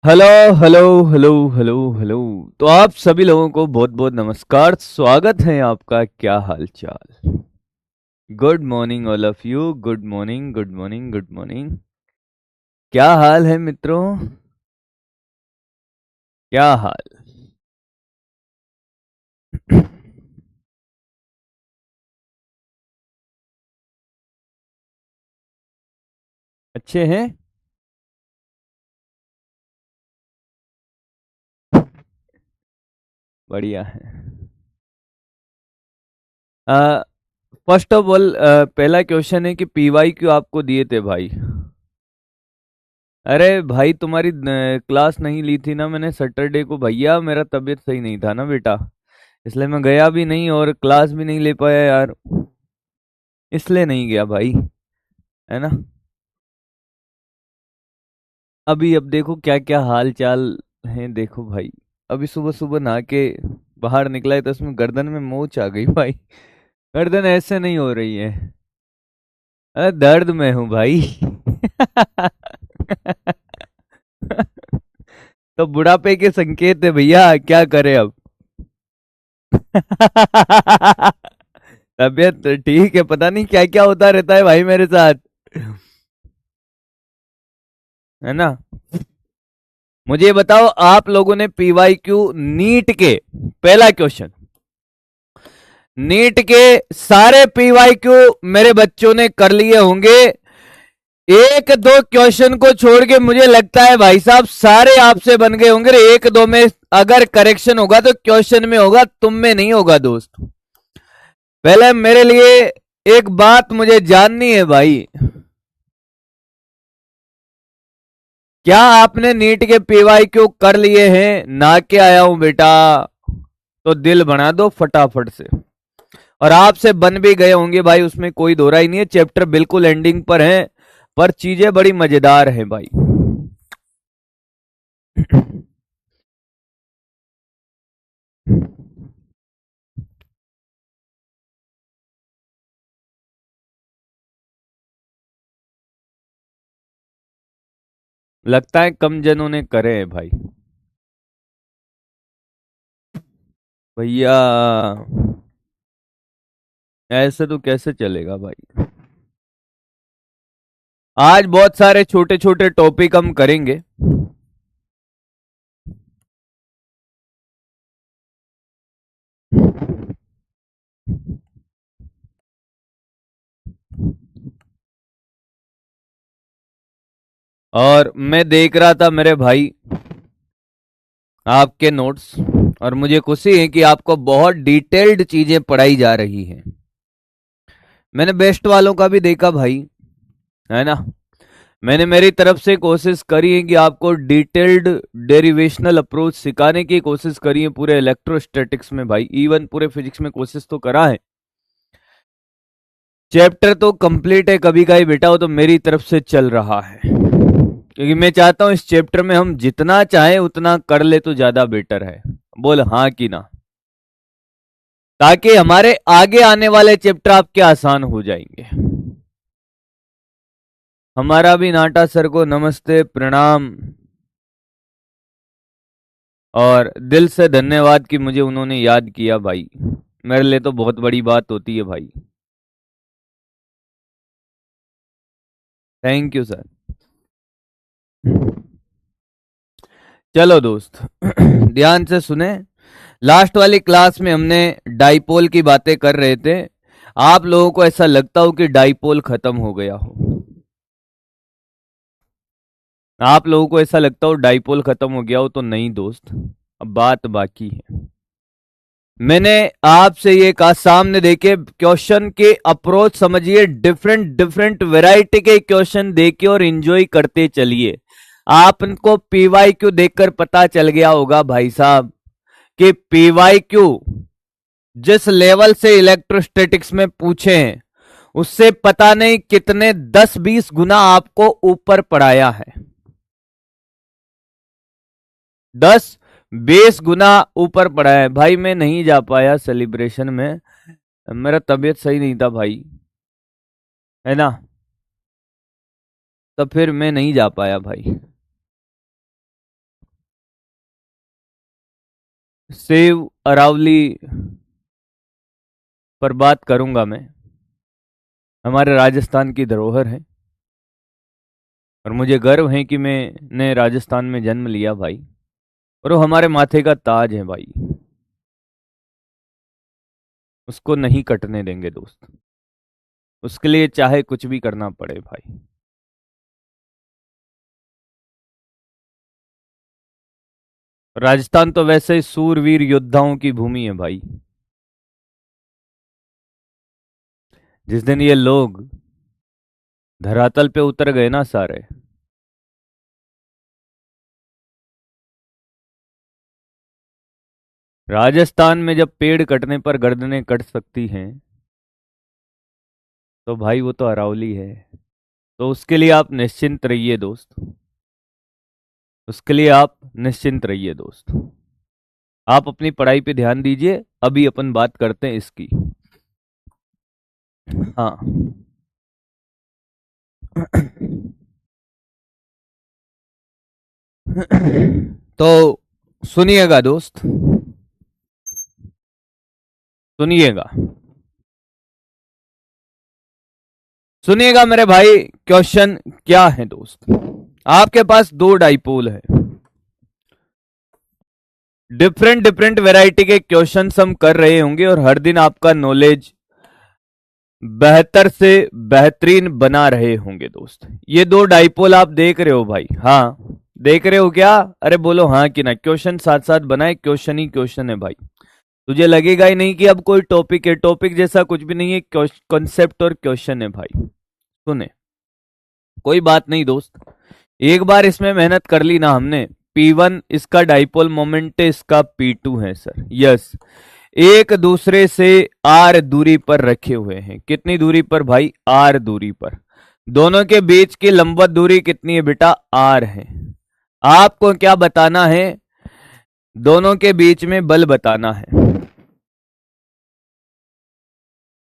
Hello hello hello hello hello. तो आप सभी लोगों को बहुत बहुत नमस्कार, स्वागत है आपका। क्या हाल चाल? Good morning all of you. Good morning, good morning, good morning. क्या हाल है मित्रों? क्या हाल? अच्छे हैं? बढ़िया है। फर्स्ट ऑफ ऑल, पहला क्वेश्चन है कि पीवाई क्यों आपको दिए थे भाई? अरे भाई, तुम्हारी क्लास नहीं ली थी ना मैंने सैटरडे को भैया। मेरा तबीयत सही नहीं था ना बेटा, इसलिए मैं गया भी नहीं और क्लास भी नहीं ले पाया यार। इसलिए नहीं गया भाई, है ना। अभी अब देखो क्या क्या हाल चाल है, देखो भाई। अभी सुबह सुबह नहा के बाहर निकला है तो उसमें गर्दन में मोच आ गई भाई। गर्दन ऐसे नहीं हो रही है। अरे दर्द में हूँ भाई। तो बुढ़ापे के संकेत है भैया, क्या करे अब। तबीयत तो ठीक है, पता नहीं क्या क्या होता रहता है भाई मेरे साथ, है ना। मुझे ये बताओ, आप लोगों ने पीवाई क्यू नीट के पहला क्वेश्चन, नीट के सारे पीवाई क्यू मेरे बच्चों ने कर लिए होंगे। एक दो क्वेश्चन को छोड़ के मुझे लगता है भाई साहब सारे आपसे बन गए होंगे। एक दो में अगर करेक्शन होगा तो क्वेश्चन में होगा, तुम में नहीं होगा दोस्त। पहले मेरे लिए एक बात मुझे जाननी है भाई, क्या आपने नीट के पीवाई क्यू कर लिए हैं? ना के आया हूं बेटा, तो दिल बना दो फटाफट से। और आपसे बन भी गए होंगे भाई, उसमें कोई दो राय नहीं है। चैप्टर बिल्कुल एंडिंग पर है, पर चीजें बड़ी मजेदार हैं भाई। लगता है कम जनों ने करे हैं भाई। भैया ऐसे तो कैसे चलेगा भाई। आज बहुत सारे छोटे छोटे टॉपिक हम करेंगे। और मैं देख रहा था मेरे भाई आपके नोट्स, और मुझे खुशी है कि आपको बहुत डिटेल्ड चीजें पढ़ाई जा रही हैं। मैंने बेस्ट वालों का भी देखा भाई, है ना। मैंने मेरी तरफ से कोशिश करी है कि आपको डिटेल्ड डेरिवेशनल अप्रोच सिखाने की कोशिश करी है पूरे इलेक्ट्रोस्टैटिक्स में भाई, इवन पूरे फिजिक्स में कोशिश तो करा है। चैप्टर तो कंप्लीट है कभी का ही बेटा, वो तो मेरी तरफ से चल रहा है, क्योंकि मैं चाहता हूं इस चैप्टर में हम जितना चाहे उतना कर ले तो ज्यादा बेटर है। बोल हाँ कि ना, ताकि हमारे आगे आने वाले चैप्टर आपके आसान हो जाएंगे। हमारा भी नाटा सर को नमस्ते प्रणाम, और दिल से धन्यवाद कि मुझे उन्होंने याद किया भाई। मेरे लिए तो बहुत बड़ी बात होती है भाई। Thank you sir. चलो दोस्त, ध्यान से सुने। लास्ट वाली क्लास में हमने डाइपोल की बातें कर रहे थे। आप लोगों को ऐसा लगता हो कि डाइपोल खत्म हो गया हो? आप लोगों को ऐसा लगता हो डाइपोल खत्म हो गया हो? तो नहीं दोस्त, अब बात बाकी है। मैंने आपसे ये कहा, सामने देखे क्वेश्चन के अप्रोच समझिए, डिफरेंट डिफरेंट वैरायटी के क्वेश्चन देखे और एंजॉय करते चलिए। आपको पीवाई क्यू देखकर पता चल गया होगा भाई साहब कि पीवाई क्यू जिस लेवल से इलेक्ट्रोस्टैटिक्स में पूछे हैं उससे पता नहीं कितने 10-20 गुना आपको ऊपर पढ़ाया है। 10-20 गुना ऊपर पढ़ाया है भाई। मैं नहीं जा पाया सेलिब्रेशन में, मेरा तबीयत सही नहीं था भाई, है ना। तो फिर मैं नहीं जा पाया भाई। सेव अरावली पर बात करूंगा मैं। हमारे राजस्थान की धरोहर है और मुझे गर्व है कि मैंने राजस्थान में जन्म लिया भाई, और वो हमारे माथे का ताज है भाई। उसको नहीं कटने देंगे दोस्त, उसके लिए चाहे कुछ भी करना पड़े भाई। राजस्थान तो वैसे सूरवीर योद्धाओं की भूमि है भाई। जिस दिन ये लोग धरातल पे उतर गए ना सारे, राजस्थान में जब पेड़ कटने पर गर्दनें कट सकती हैं, तो भाई वो तो अरावली है। तो उसके लिए आप निश्चिंत रहिए दोस्त, उसके लिए आप निश्चिंत रहिए दोस्त। आप अपनी पढ़ाई पे ध्यान दीजिए, अभी अपन बात करते हैं इसकी। हाँ। तो सुनिएगा दोस्त, सुनिएगा, सुनिएगा मेरे भाई। क्वेश्चन क्या है दोस्त? आपके पास दो डाइपोल है, डिफरेंट डिफरेंट वैरायटी के क्वेश्चंस हम कर रहे होंगे, और हर दिन आपका नॉलेज बेहतर से बेहतरीन बना रहे होंगे दोस्त। ये दो डाइपोल आप देख रहे हो भाई? हाँ देख रहे हो क्या? अरे बोलो हाँ कि ना। क्वेश्चन साथ साथ बनाए, क्वेश्चन ही क्वेश्चन है भाई। तुझे लगेगा ही नहीं कि अब कोई टॉपिक है, टॉपिक जैसा कुछ भी नहीं है, कॉन्सेप्ट और क्वेश्चन है भाई। सुने, कोई बात नहीं दोस्त, एक बार इसमें मेहनत कर ली ना हमने। P1 इसका डाइपोल मोमेंट है, इसका P2 है सर। यस, एक दूसरे से R दूरी पर रखे हुए हैं। कितनी दूरी पर भाई? R दूरी पर। दोनों के बीच की लंबवत दूरी कितनी है बेटा? R है। आपको क्या बताना है? दोनों के बीच में बल बताना है,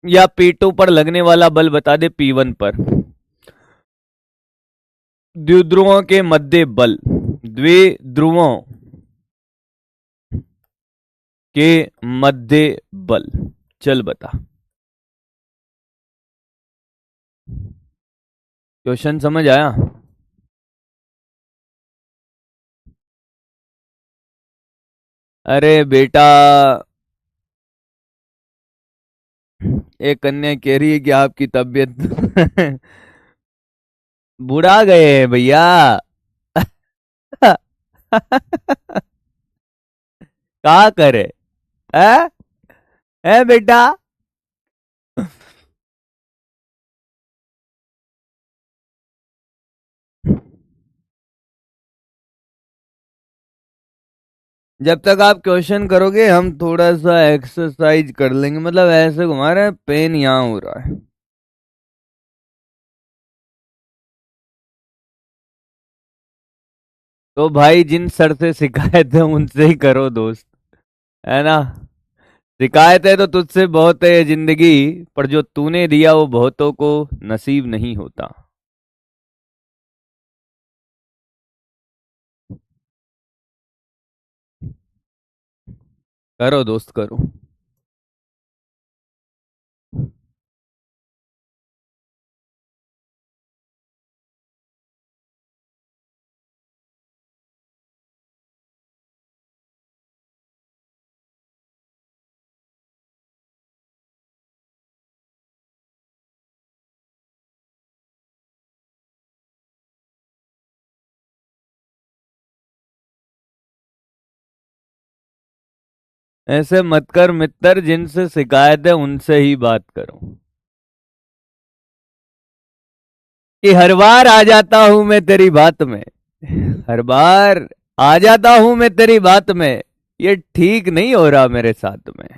या P2 पर लगने वाला बल बता दे P1 पर। द्विध्रुवों के मध्य बल, द्विध्रुवों के मध्य बल, चल बता। क्वेश्चन समझ आया? अरे बेटा, एक कन्या कह रही है कि आपकी तबीयत बुढ़ा गए हैं भैया। क्या करे? है? है बेटा? जब तक आप क्वेश्चन करोगे हम थोड़ा सा एक्सरसाइज कर लेंगे। मतलब ऐसे घुमा रहे हैं, पेन यहाँ हो रहा है। तो भाई जिन सर से शिकायत है उनसे ही करो दोस्त, है ना। शिकायत है तो तुझसे बहुत है जिंदगी, पर जो तूने दिया वो बहुतों को नसीब नहीं होता। करो दोस्त करो। ऐसे मत कर मित्र, जिनसे शिकायत है उनसे ही बात करो। कि हर बार आ जाता हूं मैं तेरी बात में, हर बार आ जाता हूं मैं तेरी बात में, ये ठीक नहीं हो रहा मेरे साथ में,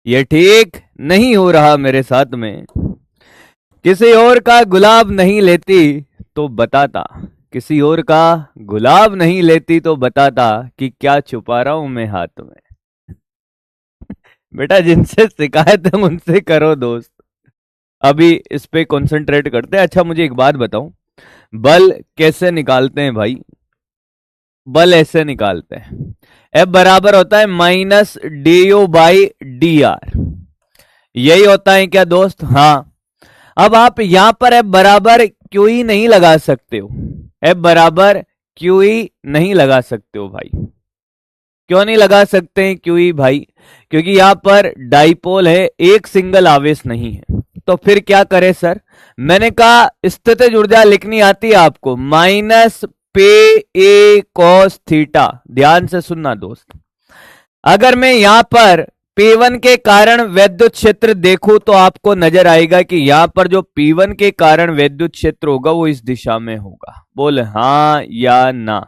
ये ठीक नहीं हो रहा मेरे साथ में। किसी और का गुलाब नहीं लेती तो बताता, किसी और का गुलाब नहीं लेती तो बताता कि क्या छुपा रहा हूं मैं हाथ में। बेटा जिनसे शिकायत है उनसे करो दोस्त, अभी इस पे कंसंट्रेट करते हैं। अच्छा मुझे एक बात बताओ, बल कैसे निकालते हैं भाई? बल ऐसे निकालते हैं, F बराबर होता है minus D you by D R. यही होता है क्या दोस्त? हाँ। अब आप यहां पर F बराबर क्यू ही नहीं लगा सकते हो, F बराबर क्यू ही नहीं लगा सकते हो भाई। क्यों नहीं लगा सकते हैं क्यू ही भाई? क्योंकि यहां पर डाइपोल है, एक सिंगल आवेश नहीं है। तो फिर क्या करें सर? मैंने कहा स्थितिज ऊर्जा लिखनी आती है आपको, माइनस पे ए कॉस थीटा। ध्यान से सुनना दोस्त, अगर मैं यहां पर P1 के कारण वैद्युत क्षेत्र देखूं तो आपको नजर आएगा कि यहां पर जो P1 के कारण वैद्युत क्षेत्र होगा वो इस दिशा में होगा। बोल हाँ या ना?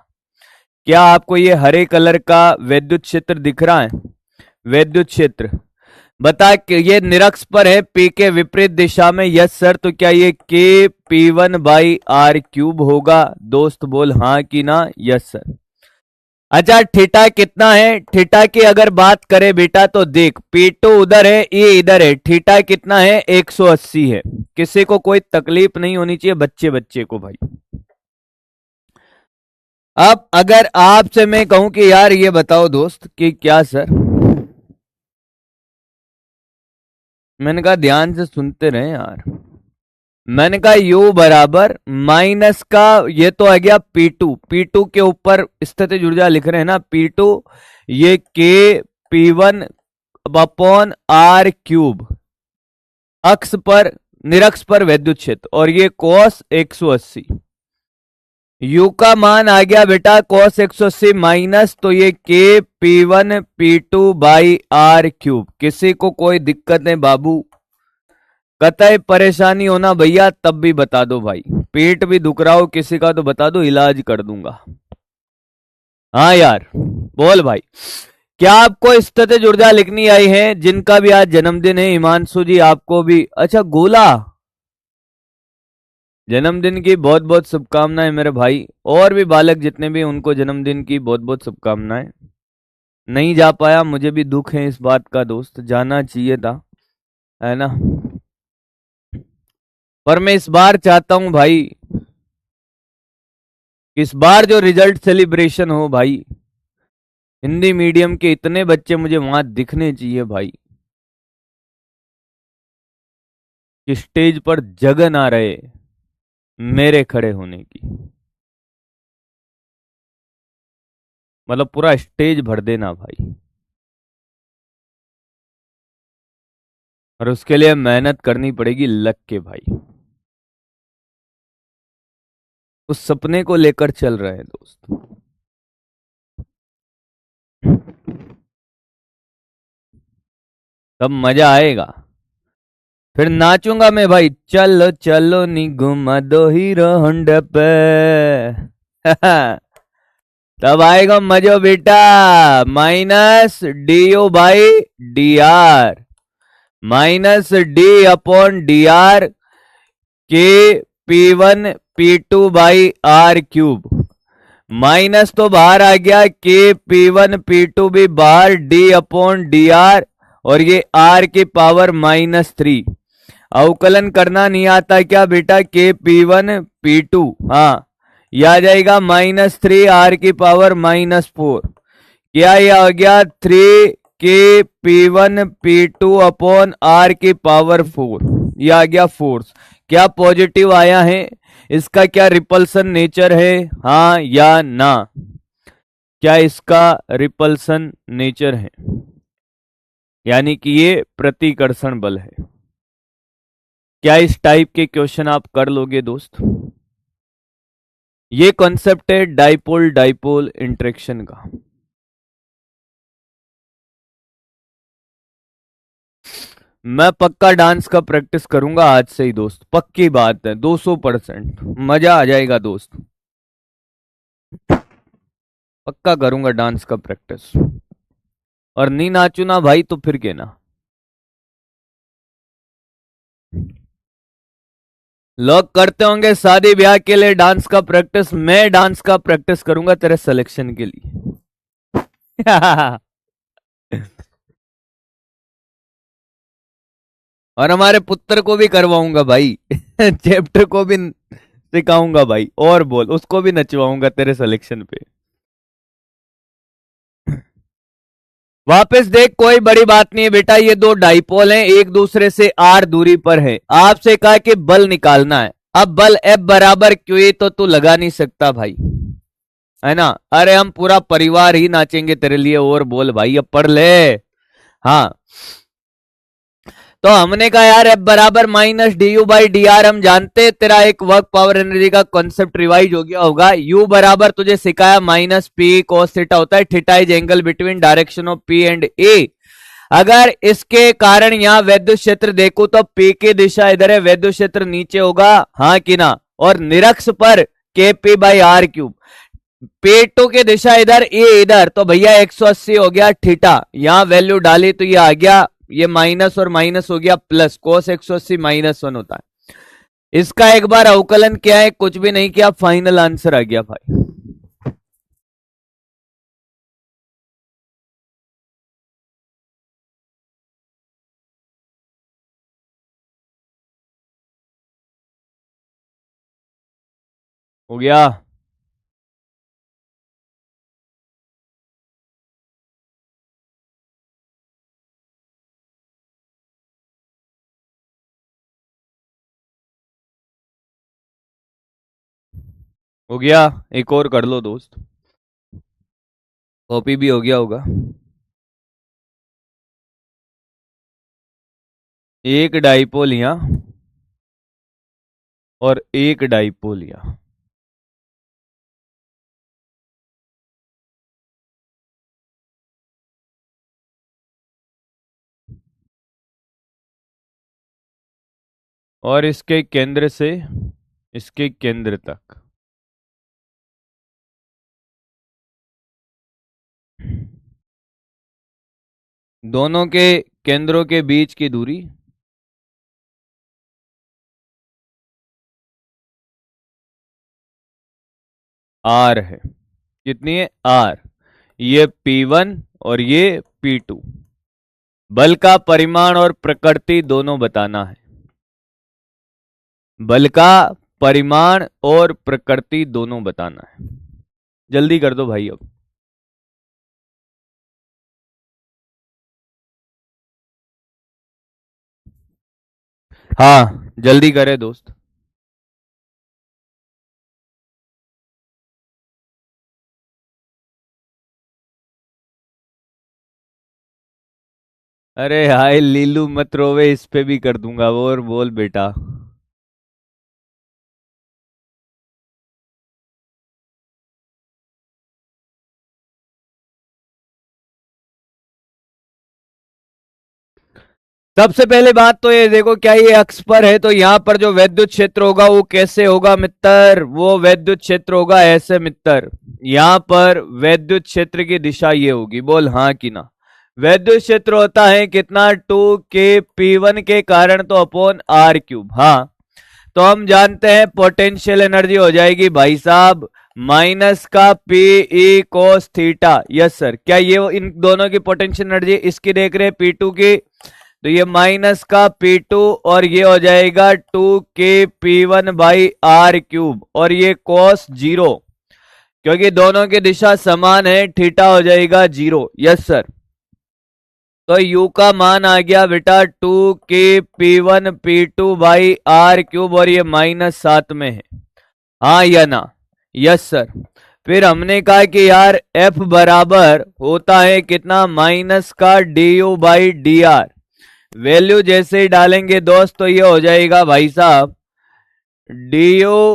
क्या आपको ये हरे कलर का वैद्युत क्षेत्र दिख रहा है? वैद्युत क्षेत्र बता कि ये निरक्ष पर है, P के विपरीत दिशा में। Yes sir. तो क्या ये के P1 बाई आर क्यूब होगा? दोस्त बोल हाँ कि ना? Yes sir. अच्छा थीटा कितना है? थीटा की अगर बात करें बेटा तो देख, P2 उधर है, ये इधर है, थीटा कितना है? 180 है। किसी को कोई तकलीफ नहीं होनी चाहिए, बच्चे बच्चे को भाई। अब अगर आपसे मैं कहूं कि यार ये बताओ दोस्त कि क्या सर, मैंने कहा ध्यान से सुनते रहे यार। मैंने कहा यू बराबर माइनस का, ये तो आ गया P2, P2 के ऊपर स्थितिज ऊर्जा लिख रहे हैं ना, P2, ये के P1 अपॉन आर क्यूब, अक्ष पर निरक्ष पर वैद्युत क्षेत्र, और ये cos 180। u का मान आ गया बेटा cos 180 माइनस, तो ये के P1 P2 by are cube. किसी को कोई दिक्कत नहीं बाबू? कतई परेशानी होना भैया तब भी बता दो भाई, पेट भी दुख रहा हो किसी का तो बता दो, इलाज कर दूंगा। हाँ यार बोल भाई, क्या आपको स्थितिज ऊर्जा लिखनी आई है? जिनका भी आज जन्मदिन है, हिमांशु जी आपको भी। अच्छा गोला, जन्मदिन की बहुत बहुत शुभकामनाएं मेरे भाई, और भी बालक जितने भी उनको जन्मदिन की बहुत बहुत शुभकामनाएं। नहीं जा पाया, मुझे भी दुख है इस बात का दोस्त, जाना चाहिए था, है ना? पर मैं इस बार चाहता हूं भाई, इस बार जो रिजल्ट सेलिब्रेशन हो भाई, हिंदी मीडियम के इतने बच्चे मुझे वहां दिखने चाहिए भाई, कि स्टेज पर जगह ना रहे मेरे खड़े होने की। मतलब पूरा स्टेज भर देना भाई, और उसके लिए मेहनत करनी पड़ेगी लग के भाई। उस सपने को लेकर चल रहे हैं दोस्त। तब मजा आएगा, फिर नाचूंगा मैं भाई, चलो चलो नी घुमा दो हीरो होंडा पे। तब आएगा मजो बेटा। Minus D you by D R, minus D upon D R के P1 P2 by are cube. Minus तो बाहर आ गया, के P1 P2 भी बाहर, डी अपॉन डी आर, और ये आर की पावर -3। अवकलन करना नहीं आता क्या बेटा? के P1 P2, हाँ यह आ जाएगा -3 आर की पावर -4। क्या ये आ गया 3 के P1 P2 अपॉन आर की पावर 4। यह आ गया फोर्स। क्या पॉजिटिव आया है? इसका क्या रिपल्सन नेचर है? हाँ या ना? क्या इसका रिपल्सन नेचर है? यानी कि ये प्रतिकर्षण बल है। क्या इस टाइप के क्वेश्चन आप कर लोगे दोस्त? ये कॉन्सेप्ट है डाइपोल डाइपोल इंटरेक्शन का। मैं पक्का डांस का प्रैक्टिस करूंगा आज से ही दोस्त, पक्की बात है, 200%। मजा आ जाएगा दोस्त, पक्का करूंगा डांस का प्रैक्टिस। और नहीं नाचू ना भाई तो फिर कहना। लोग करते होंगे शादी ब्याह के लिए डांस का प्रैक्टिस, मैं डांस का प्रैक्टिस करूंगा तेरे सिलेक्शन के लिए। और हमारे पुत्र को भी करवाऊंगा भाई। चैप्टर को भी सिखाऊंगा भाई, और बोल उसको भी नचवाऊंगा तेरे सिलेक्शन पे। वापस देख, कोई बड़ी बात नहीं है बेटा, ये दो डाइपोल हैं, एक दूसरे से आर दूरी पर है। आपसे कहा कि बल निकालना है। अब बल F बराबर क्यू तो तू लगा नहीं सकता भाई, है ना। अरे हम पूरा परिवार ही नाचेंगे तेरे लिए। और बोल भाई, अब पढ़ ले। हाँ, तो हमने कहा यार F बराबर minus D you by D R. हम जानते तेरा एक वर्क पावर एनर्जी का कॉन्सेप्ट रिवाइज हो गया होगा। U बराबर तुझे सिखाया माइनस पी कोस थीटा होता है। Theta is angle between direction of P and A। अगर इसके कारण यहाँ वैद्युत क्षेत्र देखो तो P की दिशा इधर है, वैद्युत क्षेत्र नीचे होगा, हाँ कि ना। और निरक्ष पर के P by are cube. P2 की दिशा इधर, ए इधर, तो भैया 180 हो गया थीटा। यहां वैल्यू डाली तो ये आ गया, ये माइनस और माइनस हो गया प्लस, कोस 180 -1 होता है। इसका एक बार अवकलन किया है, कुछ भी नहीं किया, फाइनल आंसर आ गया भाई। हो गया। हो गया। एक और कर लो दोस्त, कॉपी भी हो गया होगा। एक डाइपोल यहां और एक डाइपोल यहां। और इसके केंद्र से इसके केंद्र तक दोनों के केंद्रों के बीच की दूरी R है। कितनी है? R। ये P1 और ये P2। बल का परिमाण और प्रकृति दोनों बताना है। बल का परिमाण और प्रकृति दोनों बताना है। जल्दी कर दो भाई अब। हाँ, जल्दी करे दोस्त। अरे हाय लीलू मत रोवे, इस पे भी कर दूंगा। और बोल बेटा। सबसे पहले बात तो ये देखो, क्या ये अक्ष पर है तो यहाँ पर जो वैद्युत क्षेत्र होगा वो कैसे होगा मित्र? वो वैद्युत क्षेत्र होगा ऐसे मित्र। यहाँ पर वैद्युत क्षेत्र की दिशा ये होगी। बोल हाँ कि ना। वैद्युत क्षेत्र होता है कितना? 2k P1 के कारण तो अपॉन R क्यूब। हाँ, तो हम जानते हैं पोटेंशियल एनर्जी हो जाएगी भाई साहब माइनस का P E cos theta. Yes sir. क्या ये इन दोनों की पोटेंशियल एनर्जी इसकी देख रहे हैं P2 की, तो ये माइनस का P2 और ये हो जाएगा 2k P1 by R cube. और ये कोस 0, क्योंकि दोनों की दिशा समान है, थीटा हो जाएगा 0। Yes sir. तो U का मान आ गया बेटा 2k P1 P2 by R cube, और ये -7 में है, हाँ या ना? Yes sir. फिर हमने कहा कि यार F बराबर होता है कितना? माइनस का du/dr। वैल्यू जैसे ही डालेंगे दोस्त तो ये हो जाएगा भाई साहब du/d/dr।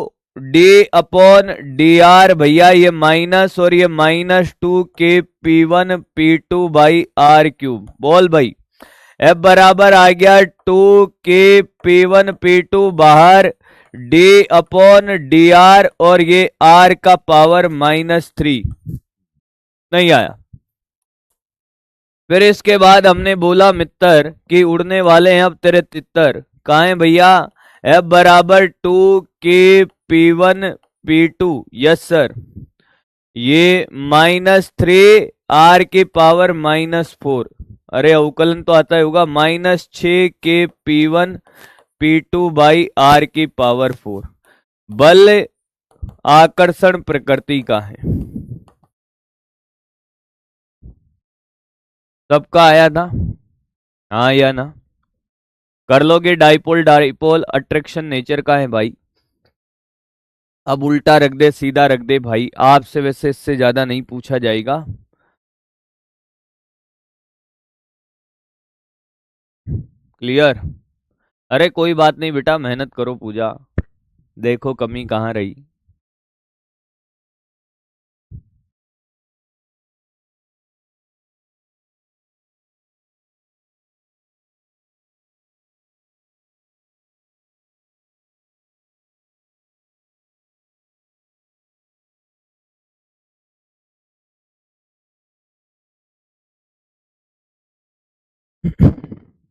भैया ये माइनस और ये -2k P1 P2 by R cube. बोल भाई, F बराबर आ गया 2k P1 P2 बाहर, d/dr, और ये R का पावर -3। नहीं आया। फिर इसके बाद हमने बोला मित्र कि उड़ने वाले हैं अब तेरे तितर। कहाँ है भैया? F बराबर 2k P1 P2। Yes sir. ये -3 R की पावर -4। अरे अवकलन तो आता ही होगा। -6k P1 P2 by R की पावर 4। बल आकर्षण प्रकृति का है। सबका आया था, हाँ या ना? कर लोगे? डाइपोल डाइपोल अट्रैक्शन नेचर का है भाई। अब उल्टा रख दे सीधा रख दे भाई, आपसे वैसे इससे ज्यादा नहीं पूछा जाएगा। क्लियर? अरे कोई बात नहीं बेटा, मेहनत करो पूजा, देखो कमी कहाँ रही।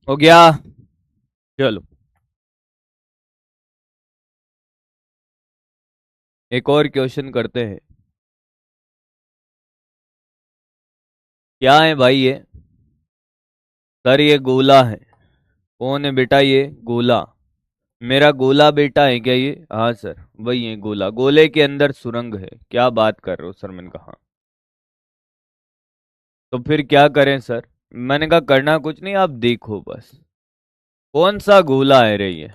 हो गया? चलो एक और क्वेश्चन करते हैं। क्या है भाई ये? सर ये गोला है। कौन है बेटा ये गोला? मेरा गोला बेटा है क्या ये? हाँ सर वही है गोला, गोले के अंदर सुरंग है। क्या बात कर रहे हो सर? मैंने कहा तो फिर क्या करें सर? मैंने कहा करना कुछ नहीं, आप देखो बस। कौन सा गोला है रे ये?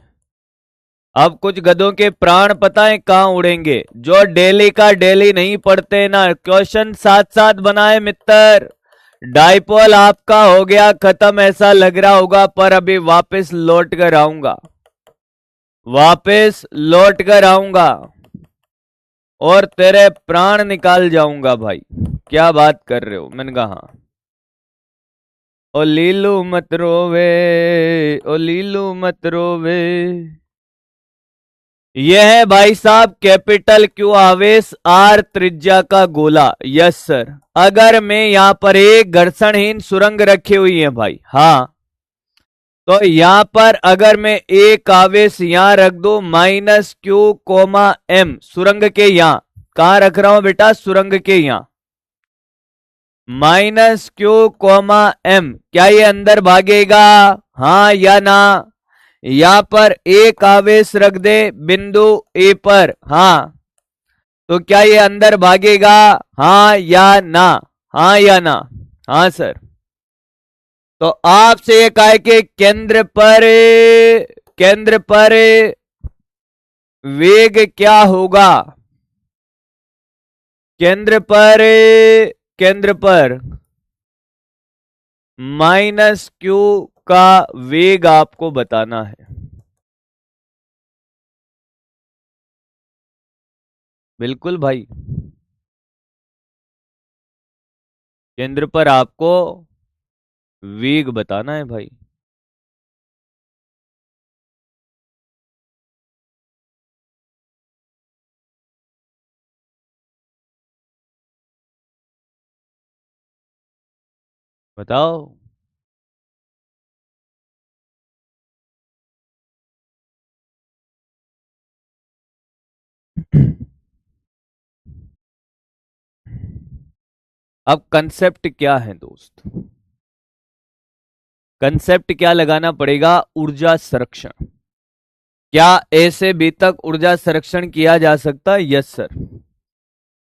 अब कुछ गधों के प्राण पता है कहाँ उड़ेंगे, जो डेली का डेली नहीं पढ़ते ना, क्वेश्चन साथ साथ बनाए मित्र। डाइपोल आपका हो गया खत्म ऐसा लग रहा होगा, पर अभी वापस लौट कर आऊंगा, वापस लौट कर आऊंगा और तेरे प्राण निकाल जाऊंगा भाई। क्या बात कर रहे हो? मैंने कहा हाँ। ओ लीलू मत रोवे, ओ लीलू मत रोवे। यह है भाई साहब कैपिटल क्यू आवेश आर त्रिज्या का गोला। Yes sir. अगर मैं यहां पर एक घर्षणहीन सुरंग रखी हुई है भाई, हाँ, तो यहां पर अगर मैं एक आवेश यहां रख दू -q, m सुरंग के यहां, कहां रख रहा हूं बेटा? सुरंग के यहां -q, m, क्या ये अंदर भागेगा? हाँ या ना? यहां पर एक आवेश रख दे बिंदु ए पर, हाँ, तो क्या ये अंदर भागेगा? हाँ या ना? हाँ या ना? हाँ सर। तो आपसे ये कहा है कि केंद्र पर वेग क्या होगा? केंद्र पर, केंद्र पर -q का वेग आपको बताना है। बिल्कुल भाई, केंद्र पर आपको वेग बताना है भाई। बताओ। अब कंसेप्ट क्या है दोस्त? कंसेप्ट क्या लगाना पड़ेगा? ऊर्जा संरक्षण। क्या ऐसे भी तक ऊर्जा संरक्षण किया जा सकता है? Yes sir.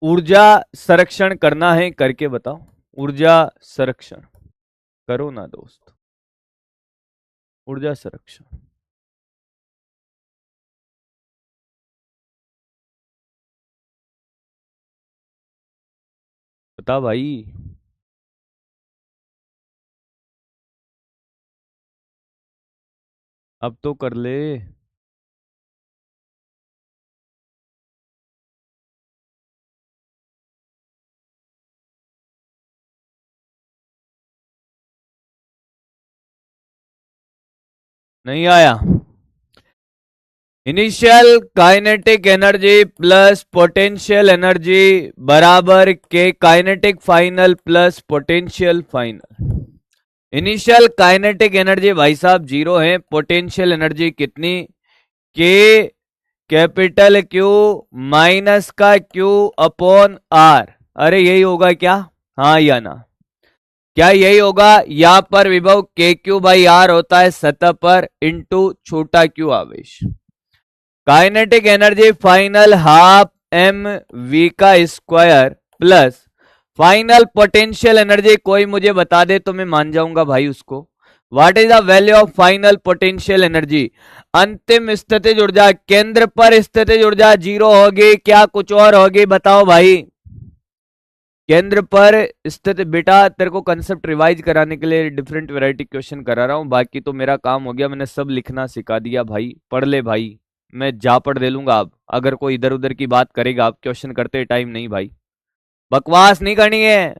ऊर्जा संरक्षण करना है, करके बताओ। ऊर्जा संरक्षण करो ना दोस्त, ऊर्जा संरक्षण। बता भाई। अब तो कर ले। नहीं आया? Initial kinetic energy plus potential energy बराबर के kinetic final plus potential final. Initial kinetic energy भाई साहब 0 है, पोटेंशियल एनर्जी कितनी? के कैपिटल क्यू माइनस का क्यू अपॉन आर। अरे यही होगा क्या? हाँ या ना? क्या यही होगा? यहां पर विभव के क्यू बाई आर होता है सतह पर इंटू छोटा क्यू आवेश। Kinetic energy final half m v का square plus final potential energy कोई मुझे बता दे तो मैं मान जाऊंगा भाई उसको। What is the value of final potential energy? अंतिम स्थितिज ऊर्जा, केंद्र पर स्थितिज ऊर्जा जीरो होगी क्या कुछ और होगी बताओ भाई? केंद्र पर स्थित। बेटा तेरे को कंसेप्ट रिवाइज कराने के लिए डिफरेंट वैरायटी क्वेश्चन करा रहा हूं, बाकी तो मेरा काम हो गया, मैंने सब लिखना सिखा दिया भाई। पढ़ ले भाई, मैं जा पढ़ दे लूंगा। आप अगर कोई इधर उधर की बात करेगा आप क्वेश्चन करते टाइम नहीं भाई, बकवास नहीं करनी है।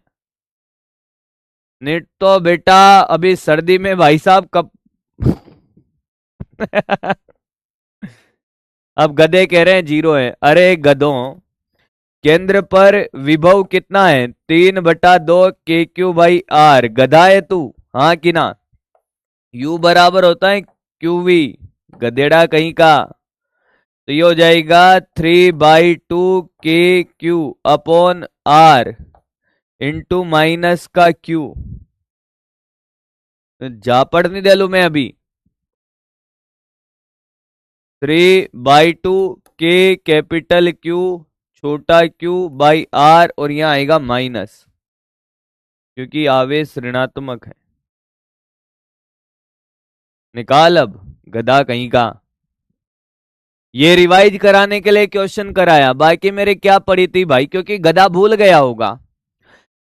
नेट तो बेटा अभी सर्दी में भाई साहब कब अब गधे कह रहे हैं जीरो है। अरे गधों, केंद्र पर विभव कितना है? 3/2 के क्यू बाई आर। गधा है तू, हाँ कि ना? यू बराबर होता है क्यू वी, गधेड़ा कहीं का। तो ये हो जाएगा 3/2 के Q upon R into minus का क्यू। जा पढ़ नहीं दे लू मैं अभी। 3/2 के कैपिटल क्यू छोटा क्यू बाई आर, और यहां आएगा माइनस क्योंकि आवेश ऋणात्मक है। निकाल अब, गधा कहीं का। ये रिवाइज कराने के लिए क्वेश्चन कराया, बाकी मेरे क्या पड़ी थी भाई, क्योंकि गधा भूल गया होगा।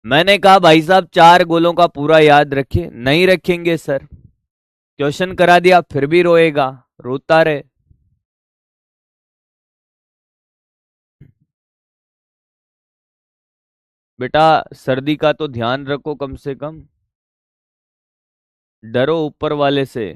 मैंने कहा भाई साहब 4 गोलों का पूरा याद रखिए, नहीं रखेंगे सर। क्वेश्चन करा दिया फिर भी रोएगा, रोता रहे। बेटा सर्दी का तो ध्यान रखो कम से कम, डरो ऊपर वाले से।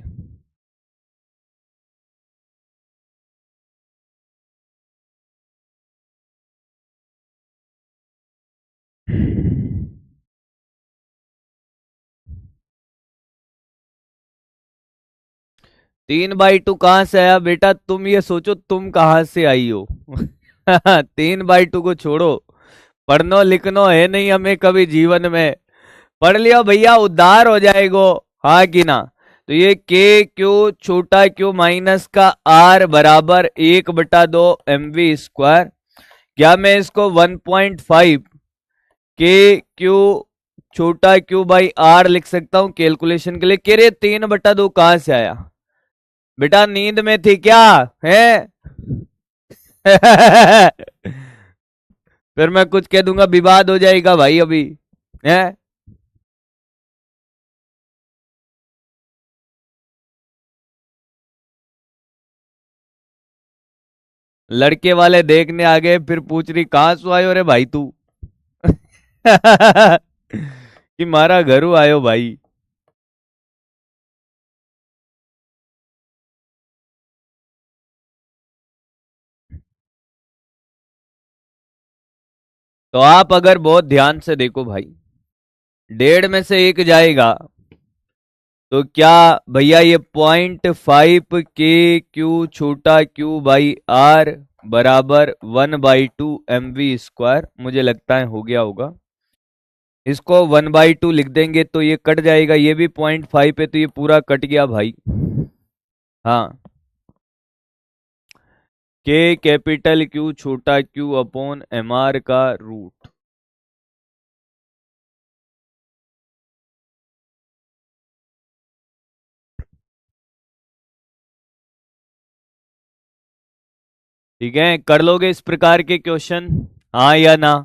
तीन बाई टू कहां से आया बेटा? तुम ये सोचो तुम कहां से आई हो। 3/2 को छोड़ो, पढ़नो लिखनो है नहीं हमें कभी जीवन में। पढ़ लियो भैया उद्धार हो जाएगो, हाँ कि ना? तो ये के क्यू छोटा क्यू माइनस का आर बराबर 1/2 mv²। क्या मैं इसको 1.5 के क्यू छोटा क्यू बाई आर लिख सकता हूं कैलकुलेशन के लिए? कह रहे 3/2 कहां से आया? बेटा नींद में थी क्या है? फिर मैं कुछ कह दूंगा विवाद हो जाएगा भाई अभी है। लड़के वाले देखने आ गए फिर पूछ रही कहां सो आयो रे भाई तू। कि मारा घरू आयो भाई। तो आप अगर बहुत ध्यान से देखो भाई, 1.5 में से 1 जाएगा तो क्या भैया ये 0.5 के क्यू छोटा क्यू बाई आर बराबर 1/2 mv²। मुझे लगता है हो गया होगा। इसको 1/2 लिख देंगे तो ये कट जाएगा, ये भी 0.5 है तो ये पूरा कट गया भाई। हाँ, के कैपिटल क्यू छोटा क्यू अपॉन एम आर का रूट। ठीक है, कर लोगे इस प्रकार के क्वेश्चन, हाँ या ना?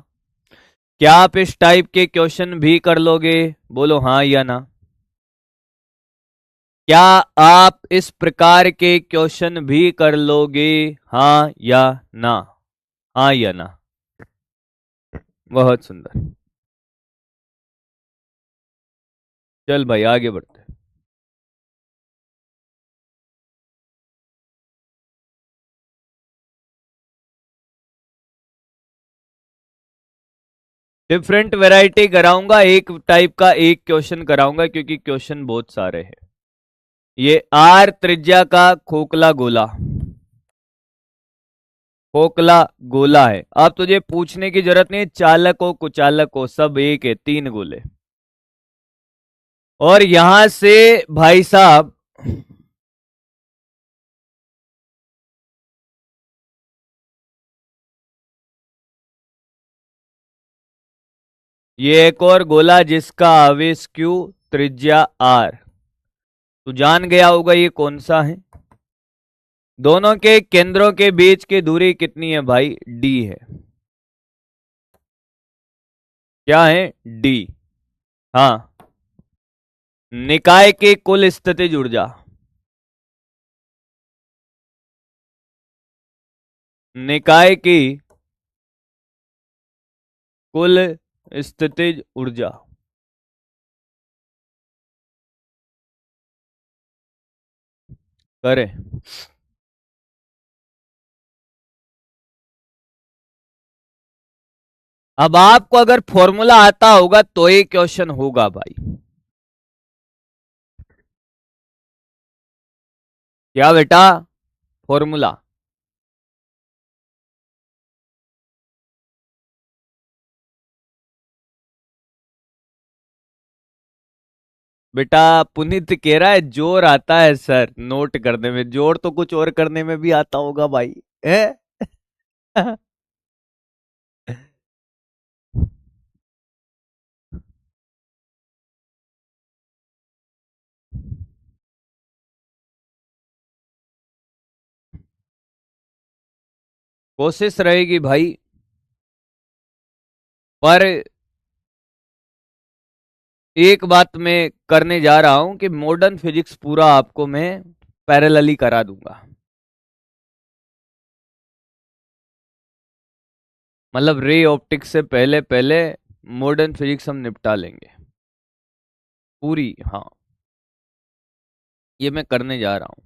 क्या आप इस टाइप के क्वेश्चन भी कर लोगे? बोलो हाँ या ना। क्या आप इस प्रकार के क्वेश्चन भी कर लोगे? हाँ या ना? हाँ या ना? बहुत सुंदर। चल भाई आगे बढ़ते हैं। डिफरेंट वैरायटी कराऊंगा, एक टाइप का एक क्वेश्चन कराऊंगा क्योंकि क्वेश्चन बहुत सारे हैं। ये आर त्रिज्या का खोखला गोला, खोखला गोला है। अब तुझे पूछने की जरूरत नहीं, चालक हो कुचालक हो सब एक है, 3 गोले। और यहां से भाई साहब ये एक और गोला जिसका आवेश Q, त्रिज्या R। तो जान गया होगा ये कौन सा है। दोनों के केंद्रों के बीच की दूरी कितनी है भाई? D है। क्या है? D। हाँ। निकाय की कुल स्थितिज ऊर्जा। निकाय की कुल स्थितिज ऊर्जा। करें। अब आपको अगर फॉर्मूला आता होगा तो ये क्वेश्चन होगा भाई। क्या बेटा? फॉर्मूला। बेटा पुनीत कह रहा है जोर आता है सर नोट करने में, जोर तो कुछ और करने में भी आता होगा भाई है। कोशिश रहेगी भाई। पर एक बात मैं करने जा रहा हूं कि मॉडर्न फिजिक्स पूरा आपको मैं पैरेलली करा दूंगा। मतलब रे ऑप्टिक्स से पहले पहले मॉडर्न फिजिक्स हम निपटा लेंगे पूरी। हाँ, ये मैं करने जा रहा हूं।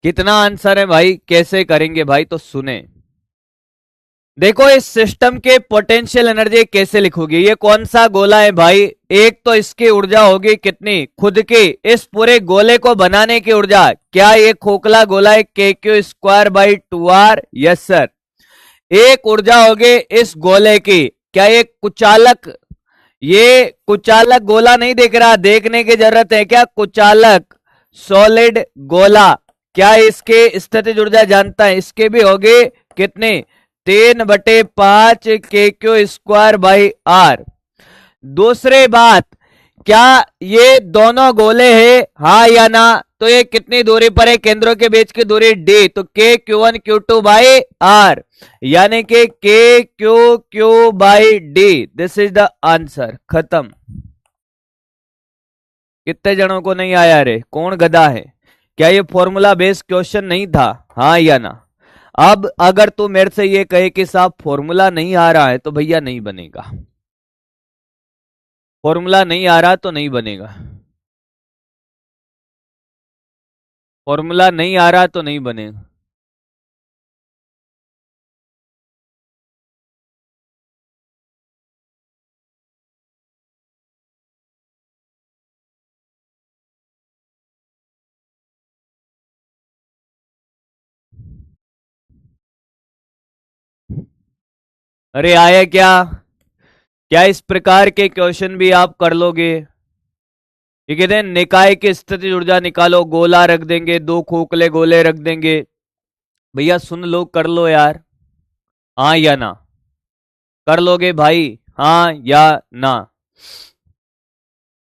कितना आंसर है भाई? कैसे करेंगे भाई? तो सुने। देखो इस सिस्टम के पोटेंशियल एनर्जी कैसे लिखोगे? ये कौन सा गोला है भाई? एक तो इसकी ऊर्जा होगी कितनी खुद की, इस पूरे गोले को बनाने की ऊर्जा। क्या ये खोखला गोला है? KQ²/2R। Yes sir. एक ऊर्जा होगी इस गोले की। क्या ये कुचालक, ये कुचालक गोला नहीं दिख रहा? देखने की जरूरत है क्या? कुचालक सॉलिड गोला, क्या इसके स्थितिज ऊर्जा जानता है? इसके भी होगी कितनी? 3/5 KQ²/R। दूसरी बात, क्या ये दोनों गोले हैं हाँ या ना? तो ये कितनी दूरी पर है? केंद्रों के बीच की दूरी D। तो KQ1Q2/R, यानी कि KQQ/D। This is the answer. खत्म। कितने जनों को नहीं आया रे? कौन गधा है? क्या ये फॉर्मूला बेस्ड क्वेश्चन नहीं था? हाँ या ना? अब अगर तू मेरे से ये कहे कि साहब फॉर्मूला नहीं आ रहा है तो भैया नहीं बनेगा। फॉर्मूला नहीं आ रहा तो नहीं बनेगा। फॉर्मूला नहीं आ रहा तो नहीं बनेगा। अरे आया क्या? क्या इस प्रकार के क्वेश्चन भी आप कर लोगे? ये कहते हैं निकाय की स्थिति ऊर्जा निकालो, गोला रख देंगे, दो खोखले गोले रख देंगे। भैया सुन लो, कर लो यार। हाँ या ना? कर लोगे भाई? हाँ या ना?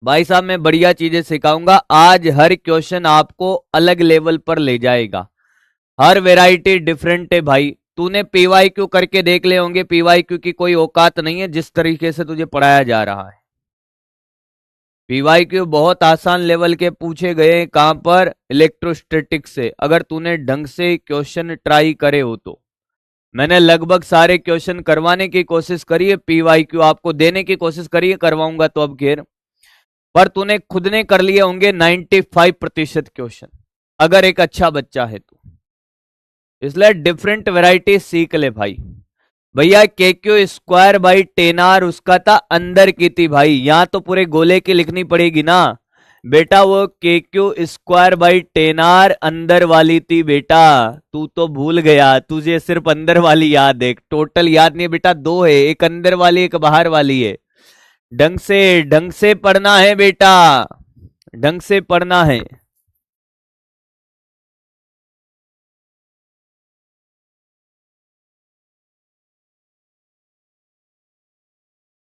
भाई साहब मैं बढ़िया चीजें सिखाऊंगा आज। हर क्वेश्चन आपको अलग लेवल पर ले जाएगा। हर वैरायटी डिफरेंट है भाई। तूने PYQ करके देख ले होंगे। PYQ की कोई औकात नहीं है जिस तरीके से तुझे पढ़ाया जा रहा है। PYQ बहुत आसान लेवल के पूछे गए हैं। कहां पर? इलेक्ट्रोस्टैटिक्स से। अगर तूने ढंग से क्वेश्चन ट्राई करे हो तो। मैंने लगभग सारे क्वेश्चन करवाने की कोशिश करी है। PYQ आपको देने की कोशिश करी है, करवाऊंगा तो अब खैर। पर तूने खुद ने कर लिए होंगे 95% क्वेश्चन, अगर एक अच्छा बच्चा है तो। इसलिए डिफरेंट वैरायटी सीख ले भाई। भैया KQ²/10R उसका था अंदर की थी भाई, यहां तो पूरे गोले की लिखनी पड़ेगी ना बेटा। वो KQ²/10R अंदर वाली थी बेटा। तू तो भूल गया, तुझे सिर्फ अंदर वाली याद है, टोटल याद नहीं है बेटा। दो है, एक अंदर वाली एक बाहर वाली है। ढंग से पढ़ना है बेटा, ढंग से पढ़ना है।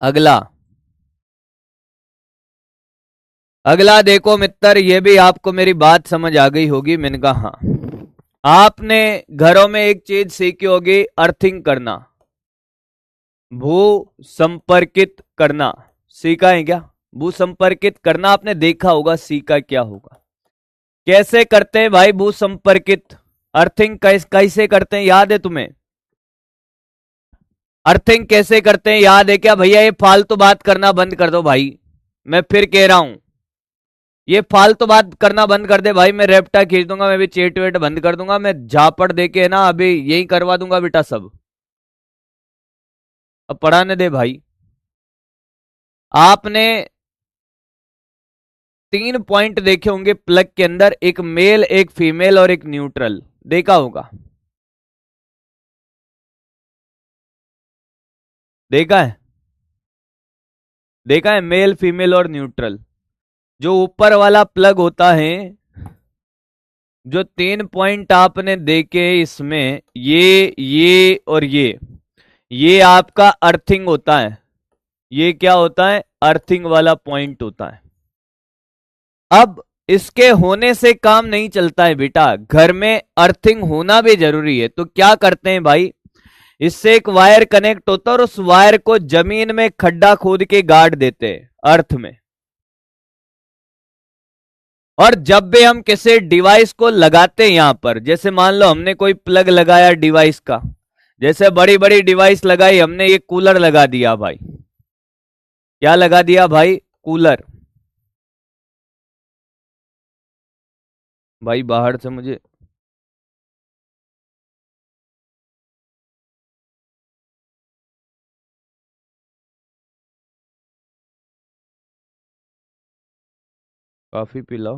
अगला अगला देखो मित्र, ये भी आपको मेरी बात समझ आ गई होगी। मैंने कहा हाँ। आपने घरों में एक चीज सीखी होगी, अर्थिंग करना, भू संपर्कित करना। सीखा है क्या? भू संपर्कित करना आपने देखा होगा, सीखा क्या होगा? कैसे करते हैं भाई भू संपर्कित? अर्थिंग कैसे करते हैं, याद है तुम्हें? अर्थिंग कैसे करते हैं याद है क्या भैया? ये फालतू बात करना बंद कर दो भाई, मैं फिर कह रहा हूं, ये फालतू बात करना बंद कर दे भाई। मैं रेपटा खींच दूंगा, मैं भी चेट वेट बंद कर दूंगा, मैं झापड़ दे के ना अभी यही करवा दूंगा बेटा सब। अब पढ़ाने दे भाई। आपने 3 पॉइंट देखे होंगे प्लग के अंदर, एक मेल, एक फीमेल और एक न्यूट्रल, देखा होगा? देखा है? देखा है, मेल फीमेल और न्यूट्रल। जो ऊपर वाला प्लग होता है, जो 3 पॉइंट आपने देखे इसमें, ये और ये आपका अर्थिंग होता है। ये क्या होता है? अर्थिंग वाला पॉइंट होता है। अब इसके होने से काम नहीं चलता है बेटा, घर में अर्थिंग होना भी जरूरी है। तो क्या करते हैं भाई, इससे एक वायर कनेक्ट होता है और उस वायर को जमीन में खड्डा खोद के गाड़ देते हैं अर्थ में। और जब भी हम किसी डिवाइस को लगाते हैं यहां पर, जैसे मान लो हमने कोई प्लग लगाया डिवाइस का, जैसे बड़ी बड़ी डिवाइस लगाई हमने, ये कूलर लगा दिया भाई। क्या लगा दिया भाई? कूलर। भाई बाहर से मुझे काफी पिलाओ।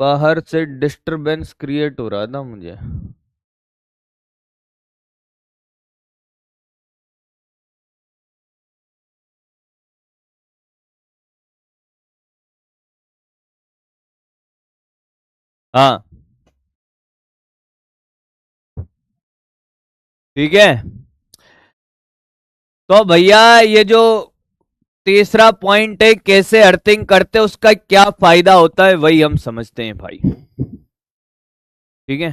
बाहर से डिस्टरबेंस क्रिएट हो रहा था मुझे। हाँ ठीक है। तो भैया ये जो तीसरा पॉइंट है, कैसे अर्थिंग करते, उसका क्या फायदा होता है, वही हम समझते हैं भाई। ठीक है,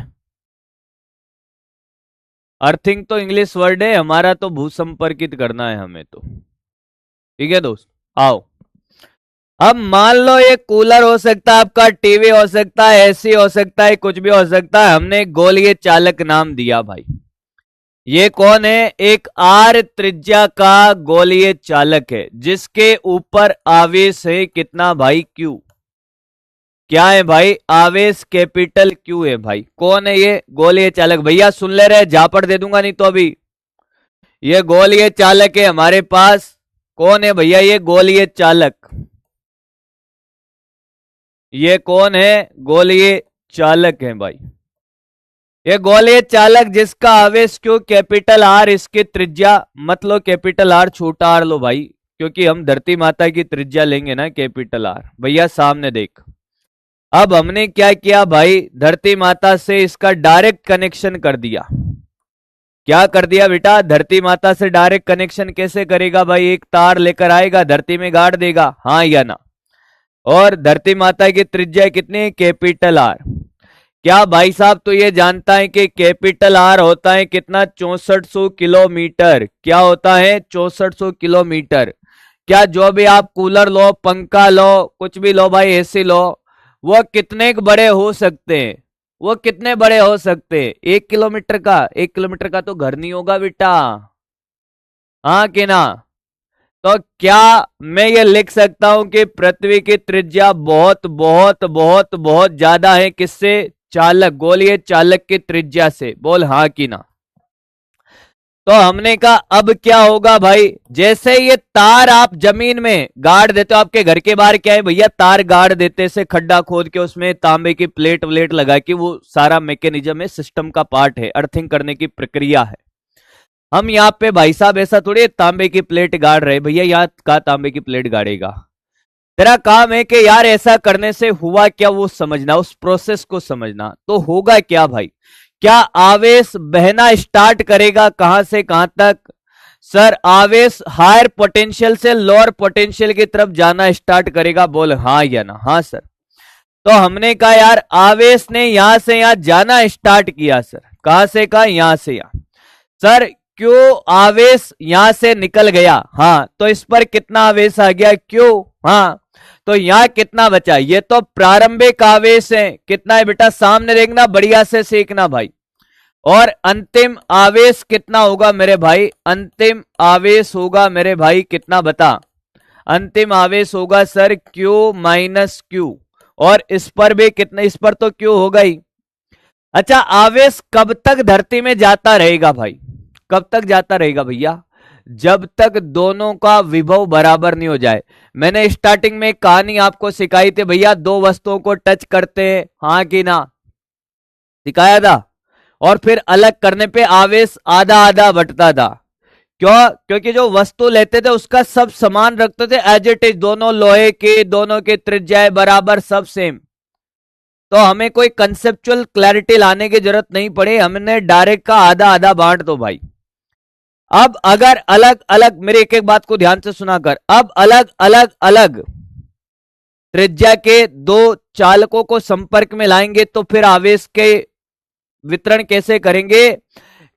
अर्थिंग तो इंग्लिश वर्ड है, हमारा तो भू संपर्कित करना है हमें तो। ठीक है दोस्त, आओ। अब मान लो ये कूलर हो सकता है, आपका टीवी हो सकता है, एसी हो सकता है, कुछ भी हो सकता है। हमने गोलीय चालक नाम दिया भाई। ये कौन है? एक आर त्रिज्या का गोलीय चालक है, जिसके ऊपर आवेश है कितना भाई? क्यू। क्या है भाई? आवेश कैपिटल क्यू है भाई। कौन है ये? गोलीय चालक। भैया सुन ले रहे, झापड़ दे दूंगा नहीं तो अभी। ये गोलीय चालक है हमारे पास। कौन है भैया ये गोलीय चालक? ये कौन है? गोलीय चालक है भाई। ये गोलीय चालक जिसका आवेश क्यू कैपिटल आर, इसकी त्रिज्या मत लो कैपिटल आर, छोटा आर लो भाई, क्योंकि हम धरती माता की त्रिज्या लेंगे ना कैपिटल आर। भैया सामने देख, अब हमने क्या किया भाई, धरती माता से इसका डायरेक्ट कनेक्शन कर दिया। क्या कर दिया बेटा? धरती माता से डायरेक्ट कनेक्शन कैसे करेगा भाई? एक तार लेकर आएगा, धरती में गाड़ देगा, हाँ या ना? और धरती माता की त्रिज्या कितनी? Capital R. क्या भाई साहब तो ये जानता है कि कैपिटल आर होता है कितना? 6400 किलोमीटर। क्या होता है? 6400 किलोमीटर। क्या जो भी आप कूलर लो, पंखा लो, कुछ भी लो भाई, एसी लो, वो कितने बड़े हो सकते हैं? वो कितने बड़े हो सकते हैं? 1 किलोमीटर का? 1 किलोमीटर का तो घर नहीं होगा बेटा, हाँ कि ना? तो क्या मैं ये लिख सकता हूं कि पृथ्वी की त्रिज्या बहुत बहुत बहुत बहुत ज्यादा है किससे? चालक, गोलीय चालक की त्रिज्या से। बोल हाँ कि ना? तो हमने कहा अब क्या होगा भाई, जैसे ये तार आप जमीन में गाड़ देते हो, आपके घर के बाहर क्या है भैया? तार गाड़ देते से खड्डा खोद के उसमें तांबे की प्लेट व्लेट लगा के, वो सारा मैकेनिज्म है, सिस्टम का पार्ट है, अर्थिंग करने की प्रक्रिया है। हम यहाँ पे भाई साहब ऐसा थोड़ी तांबे की प्लेट गाड़ रहे भैया, यहाँ का तांबे की प्लेट गाड़ेगा? तेरा काम है कि यार ऐसा करने से हुआ क्या वो समझना, उस प्रोसेस को समझना। तो होगा क्या भाई क्या आवेश बहना स्टार्ट करेगा कहां से कहां तक? सर आवेश हायर पोटेंशियल से लोअर पोटेंशियल की तरफ जाना स्टार्ट करेगा। बोल हाँ या ना? हाँ सर। तो हमने कहा यार आवेश ने यहां से यहां जाना स्टार्ट किया सर। कहां से? कहा यहां से यहां। सर क्यों आवेश यहां से निकल गया? हाँ, तो इस पर कितना आवेश आ गया? क्यों? हाँ, तो यहां कितना बचा? ये तो प्रारंभिक आवेश है। कितना है बेटा? सामने देखना, बढ़िया से सीखना भाई। और अंतिम आवेश कितना होगा मेरे भाई? अंतिम आवेश होगा मेरे भाई कितना बता? अंतिम आवेश होगा सर Q माइनस क्यू। और इस पर भी कितना? इस पर तो Q होगा ही। अच्छा, आवेश कब तक धरती में जाता रहेगा भाई? कब तक जाता रहेगा भैया? जब तक दोनों का विभव बराबर नहीं हो जाए। मैंने स्टार्टिंग में एक कहानी आपको सिखाई थी भैया, दो वस्तुओं को टच करते हैं, हाँ कि ना? सिखाया था। और फिर अलग करने पे आवेश आधा आधा बटता था। क्यों? क्योंकि जो वस्तु लेते थे उसका सब समान रखते थे, एज इट इज, दोनों लोहे के, दोनों के त्रिज्या बराबर, सब सेम। तो हमें कोई कंसेप्चुअल क्लैरिटी लाने की जरूरत नहीं पड़ी, हमने डायरेक्ट का आधा आधा बांट दो भाई। अब अगर अलग अलग, मेरी एक एक बात को ध्यान से सुना कर, अब अलग अलग अलग त्रिज्या के दो चालकों को संपर्क में लाएंगे तो फिर आवेश के वितरण कैसे करेंगे?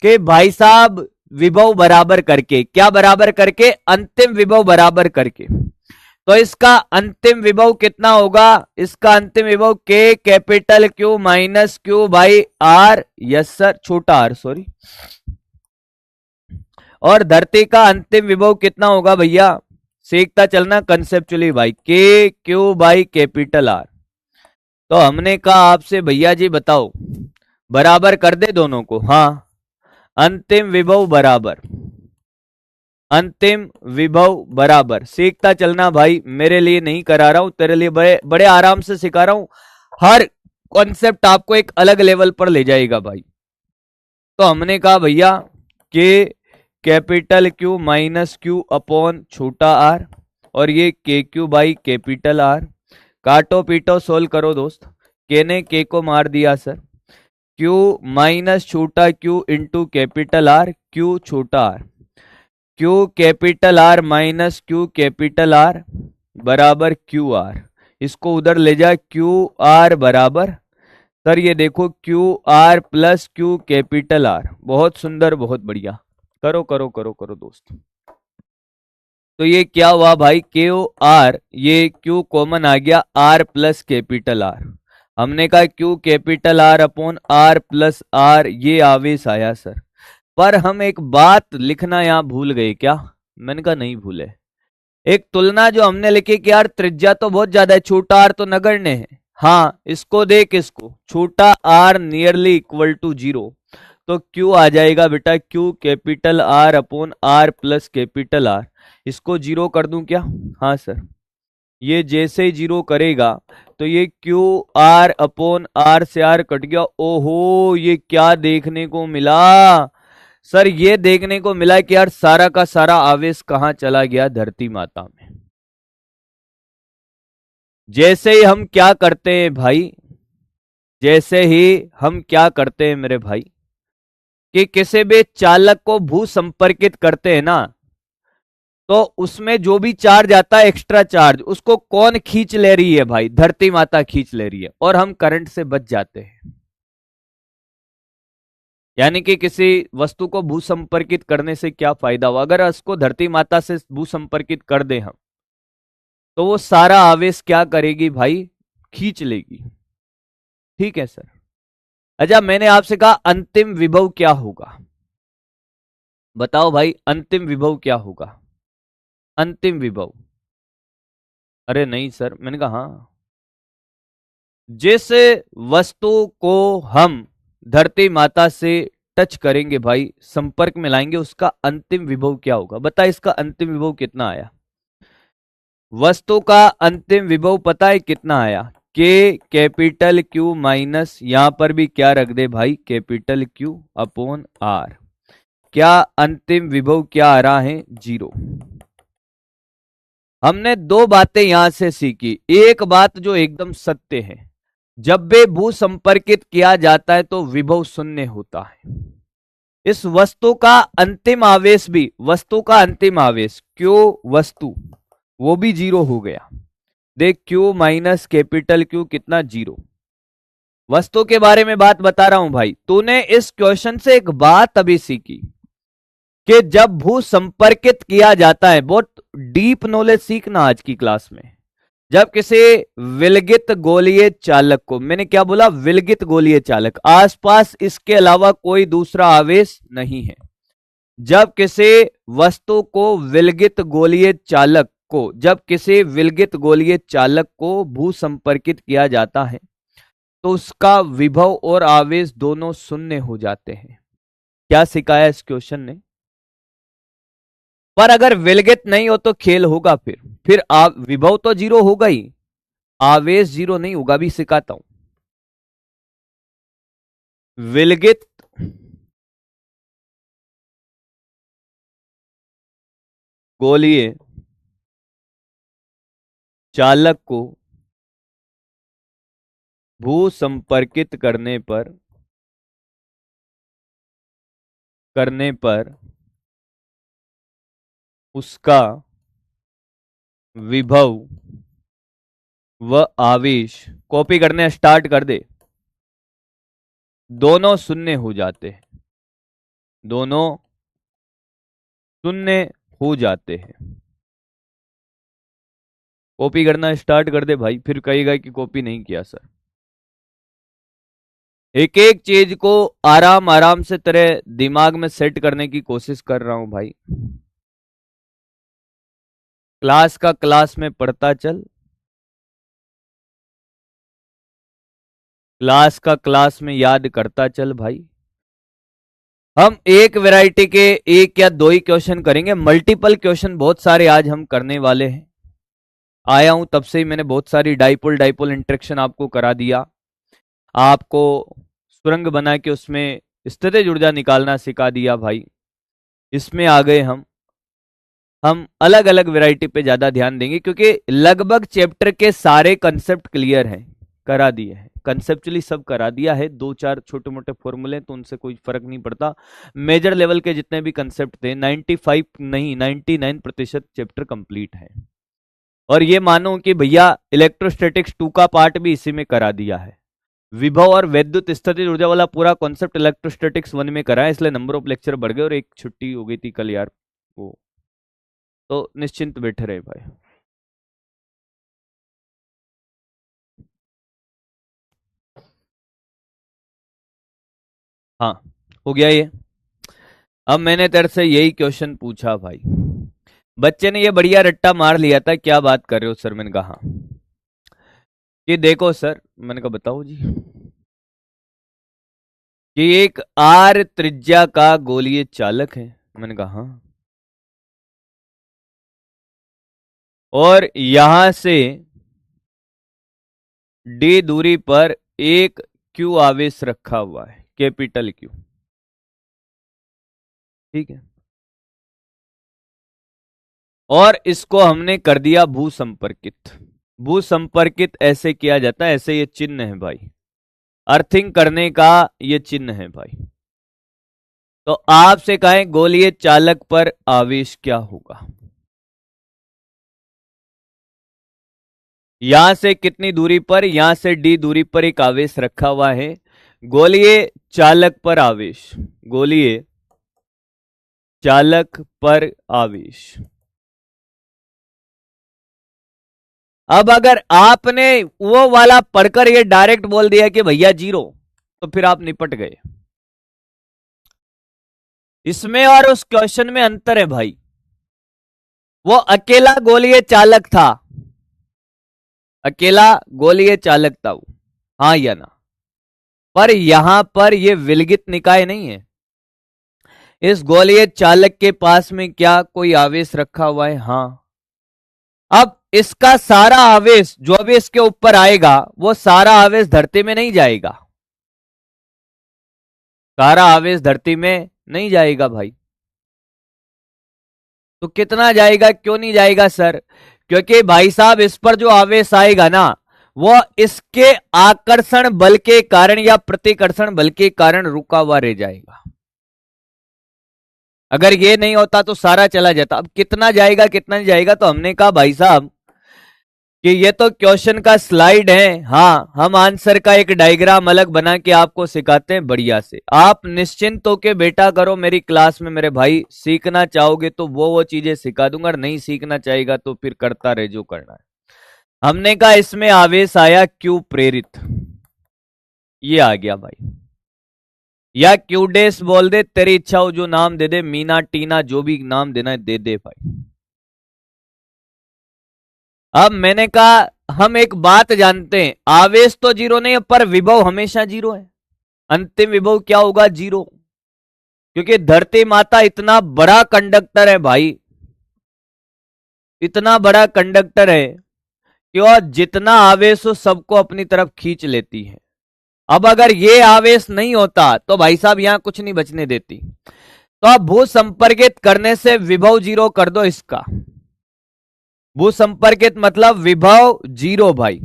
कि भाई साहब विभव बराबर करके। क्या बराबर करके? अंतिम विभव बराबर करके। तो इसका अंतिम विभव कितना होगा? इसका अंतिम विभव के capital Q minus Q by R. Yes sir, छोटा आर, सॉरी। और धरती का अंतिम विभव कितना होगा भैया? सीखता चलना कंसेप्चुअली भाई, के क्यू बाई कैपिटल आर। तो हमने कहा आपसे भैया जी बताओ, बराबर कर दे दोनों को? हाँ, अंतिम विभव बराबर, अंतिम विभव बराबर। सीखता चलना भाई, मेरे लिए नहीं करा रहा हूं, तेरे लिए बड़े बड़े आराम से सिखा रहा हूं। हर कॉन्सेप्ट आपको एक अलग लेवल पर ले जाएगा भाई। तो हमने कहा भैया के capital Q minus Q upon छोटा आर, और ये के क्यू बाई कैपिटल आर। काटो पीटो सोल्व करो दोस्त। के ने के को मार दिया सर, क्यू माइनस छोटा Q into capital R, Q छोटा R, Q capital R minus Q capital R बराबर क्यू आर। इसको उधर ले जा, क्यू आर बराबर, सर ये देखो Q R plus Q capital are. बहुत सुंदर, बहुत बढ़िया। करो करो करो करो दोस्त। तो ये क्या हुआ भाई? क्यू आर, ये क्यू कॉमन आ गया, आर प्लस कैपिटल आर। हमने कहा Q capital R upon R plus R, ये आवेश आया सर। पर हम एक बात लिखना यहां भूल गए। क्या? मैंने कहा नहीं भूले। एक तुलना जो हमने लिखी कि यार त्रिज्या तो बहुत ज्यादा है, छोटा आर तो नगण्य है। हाँ, इसको देख, इसको छोटा आर नियरली इक्वल टू 0। तो क्यू आ जाएगा बेटा, Q capital R upon R plus capital R. इसको 0 कर दूं क्या? हाँ सर। ये जैसे ही 0 करेगा तो ये क्यू आर अपॉन आर से आर कट गया। ओहो, ये क्या देखने को मिला सर? ये देखने को मिला कि यार सारा का सारा आवेश कहां चला गया? धरती माता में। जैसे ही हम क्या करते हैं भाई, जैसे ही हम क्या करते हैं मेरे भाई, कि किसी भी चालक को भू संपर्कित करते हैं ना, तो उसमें जो भी चार्ज आता है, एक्स्ट्रा चार्ज, उसको कौन खींच ले रही है भाई? धरती माता खींच ले रही है, और हम करंट से बच जाते हैं। यानी कि किसी वस्तु को भू संपर्कित करने से क्या फायदा हुआ? अगर उसको धरती माता से भू संपर्कित कर दे हम, तो वो सारा आवेश क्या करेगी भाई? खींच लेगी। ठीक है सर। अच्छा, मैंने आपसे कहा अंतिम विभव क्या होगा? बताओ भाई, अंतिम विभव क्या होगा? अंतिम विभव? अरे नहीं सर। मैंने कहा हाँ, जिस वस्तु को हम धरती माता से टच करेंगे भाई, संपर्क में लाएंगे, उसका अंतिम विभव क्या होगा? बता, इसका अंतिम विभव कितना आया? वस्तु का अंतिम विभव पता है कितना आया? के कैपिटल क्यू माइनस, यहां पर भी क्या रख दे भाई? Capital Q upon R. क्या अंतिम विभव क्या आ रहा है? 0। हमने दो बातें यहां से सीखी। एक बात जो एकदम सत्य है, जब वे भू संपर्कित किया जाता है तो विभव शून्य होता है। इस वस्तु का अंतिम आवेश भी, वस्तु का अंतिम आवेश क्यू वस्तु, वो भी जीरो हो गया। देख क्यू माइनस कैपिटल क्यू कितना, जीरो। वस्तु के बारे में बात बता रहा हूं भाई। तूने इस क्वेश्चन से एक बात अभी सीखी कि जब भू संपर्कित किया जाता है, बहुत डीप नॉलेज सीखना आज की क्लास में। जब किसी विलगित गोलीय चालक को, मैंने क्या बोला, विलगित गोलीय चालक, आसपास इसके अलावा कोई दूसरा आवेश नहीं है। जब किसी वस्तु को विलगित गोलीय चालक को, जब किसी विलगित गोलीय चालक को भू संपर्कित किया जाता है तो उसका विभव और आवेश दोनों शून्य हो जाते हैं। क्या सिखाया इस क्वेश्चन ने? पर अगर विलगित नहीं हो तो खेल होगा। फिर विभव तो जीरो होगा ही, आवेश जीरो नहीं होगा, भी सिखाता हूं। विलगित गोलीय चालक को भू संपर्कित करने पर उसका विभव व आवेश, कॉपी करने स्टार्ट कर दे, दोनों शून्य हो जाते हैं, दोनों शून्य हो जाते हैं। कॉपी करना स्टार्ट कर दे भाई, फिर कहेगा कि कॉपी नहीं किया सर। एक एक चीज को आराम आराम से तेरे दिमाग में सेट करने की कोशिश कर रहा हूं भाई। क्लास का क्लास में पढ़ता चल, क्लास का क्लास में याद करता चल भाई। हम एक वैरायटी के एक या दो ही क्वेश्चन करेंगे, मल्टीपल क्वेश्चन बहुत सारे आज हम करने वाले हैं। आया हूं तब से ही मैंने बहुत सारी डाइपोल डाइपोल इंटरेक्शन आपको करा दिया, आपको सुरंग बना के उसमें स्थितिज ऊर्जा निकालना सिखा दिया भाई। इसमें आ गए हम अलग अलग वैरायटी पे ज्यादा ध्यान देंगे क्योंकि लगभग चैप्टर के सारे कंसेप्ट क्लियर हैं, करा दिए हैं, कंसेप्चुअली सब करा दिया है। दो चार छोटे मोटे फॉर्मूले तो उनसे कोई फर्क नहीं पड़ता। मेजर लेवल के जितने भी कंसेप्ट थे 95 नहीं 99% चैप्टर कंप्लीट है। और ये मानो कि भैया इलेक्ट्रोस्टैटिक्स 2 का पार्ट भी इसी में करा दिया है। विभव और वैद्युत स्थितिज ऊर्जा वाला पूरा कॉन्सेप्ट इलेक्ट्रोस्टैटिक्स 1 में करा है, इसलिए नंबर ऑफ लेक्चर बढ़ गए और एक छुट्टी हो गई थी कल यार, वो तो निश्चिंत बैठे रहे भाई। हाँ हो गया ये। अब मैंने तेरे से यही क्वेश्चन पूछा भाई, बच्चे ने ये बढ़िया रट्टा मार लिया था, क्या बात कर रहे हो सर? मैंने कहा कि देखो सर, मैंने कहा बताओ जी, कि एक आर त्रिज्या का गोलीय चालक है। मैंने कहा हाँ, और यहां से डी दूरी पर एक क्यू आवेश रखा हुआ है, कैपिटल क्यू, ठीक है। और इसको हमने कर दिया भू संपर्कित। भू संपर्कित ऐसे किया जाता है, ऐसे ये चिन्ह है भाई, अर्थिंग करने का ये चिन्ह है भाई। तो आपसे कहें गोलीय चालक पर आवेश क्या होगा? यहां से कितनी दूरी पर, यहां से डी दूरी पर एक आवेश रखा हुआ है, गोलीय चालक पर आवेश, गोलीय चालक पर आवेश। अब अगर आपने वो वाला पढ़कर ये डायरेक्ट बोल दिया कि भैया जीरो, तो फिर आप निपट गए। इसमें और उस क्वेश्चन में अंतर है भाई। वो अकेला गोलीय चालक था, अकेला गोलीय चालक था वो, हाँ या ना? पर यहां पर ये विलगित निकाय नहीं है। इस गोलीय चालक के पास में क्या कोई आवेश रखा हुआ है? हाँ। अब इसका सारा आवेश जो भी इसके ऊपर आएगा, वो सारा आवेश धरती में नहीं जाएगा, सारा आवेश धरती में नहीं जाएगा भाई। तो कितना जाएगा? क्यों नहीं जाएगा सर? क्योंकि भाई साहब इस पर जो आवेश आएगा ना, वो इसके आकर्षण बल के कारण या प्रतिकर्षण बल के कारण रुका हुआ रह जाएगा। अगर ये नहीं होता तो सारा चला जाता। अब कितना जाएगा कितना नहीं जाएगा, तो हमने कहा भाई साहब कि ये तो क्वेश्चन का स्लाइड है, हाँ हम आंसर का एक डायग्राम अलग बना के आपको सिखाते हैं बढ़िया से। आप निश्चिंत होके बेटा करो मेरी क्लास में मेरे भाई। सीखना चाहोगे तो वो चीजें सिखा दूंगा, नहीं सीखना चाहेगा तो फिर करता रहे जो करना है। हमने कहा इसमें आवेश आया क्यू प्रेरित, ये आ गया भाई, या क्यू डेस बोल दे, तेरी इच्छा हो जो नाम दे दे, मीना टीना जो भी नाम देना है दे दे भाई। अब मैंने कहा हम एक बात जानते हैं, आवेश तो जीरो नहीं है पर विभव हमेशा जीरो है। अंतिम विभव क्या होगा? जीरो, क्योंकि धरती माता इतना बड़ा कंडक्टर है भाई, इतना बड़ा कंडक्टर है कि वह जितना आवेश हो सबको अपनी तरफ खींच लेती है। अब अगर ये आवेश नहीं होता तो भाई साहब यहां कुछ नहीं बचने देती। तो अब भू संपर्कित करने से विभव जीरो कर दो इसका। भू संपर्कित मतलब विभव जीरो भाई,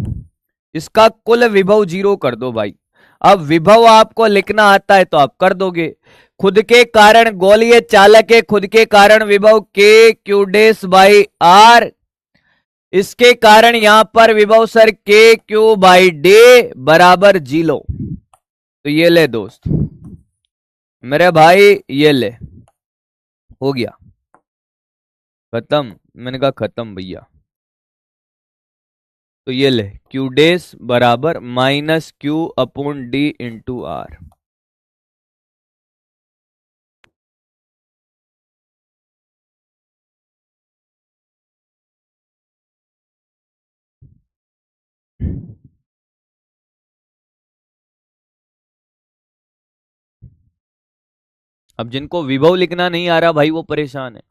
इसका कुल विभव जीरो कर दो भाई। अब विभव आपको लिखना आता है तो आप कर दोगे। खुद के कारण गोलीय चालक है, खुद के कारण विभव के क्यू डेस बाई आर, इसके कारण यहां पर विभव सर के क्यू बाई डे बराबर जीरो। तो ये ले दोस्त मेरे भाई, ये ले, हो गया खत्म। मैंने कहा खत्म भैया। तो ये ले क्यू डेस बराबर minus Q upon D into R. अब जिनको विभव लिखना नहीं आ रहा भाई वो परेशान है।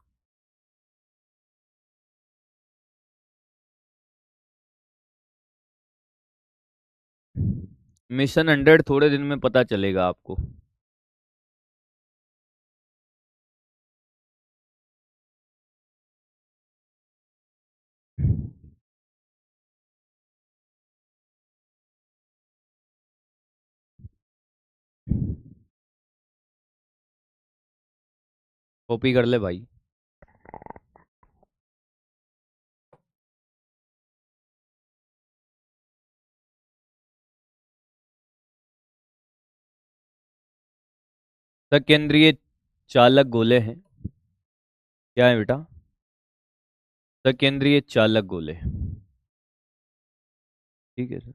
मिशन 100 थोड़े दिन में पता चलेगा आपको। कॉपी कर ले भाई। सकेंद्रीय चालक गोले हैं। क्या है बेटा? सकेंद्रीय चालक गोले, ठीक है सर।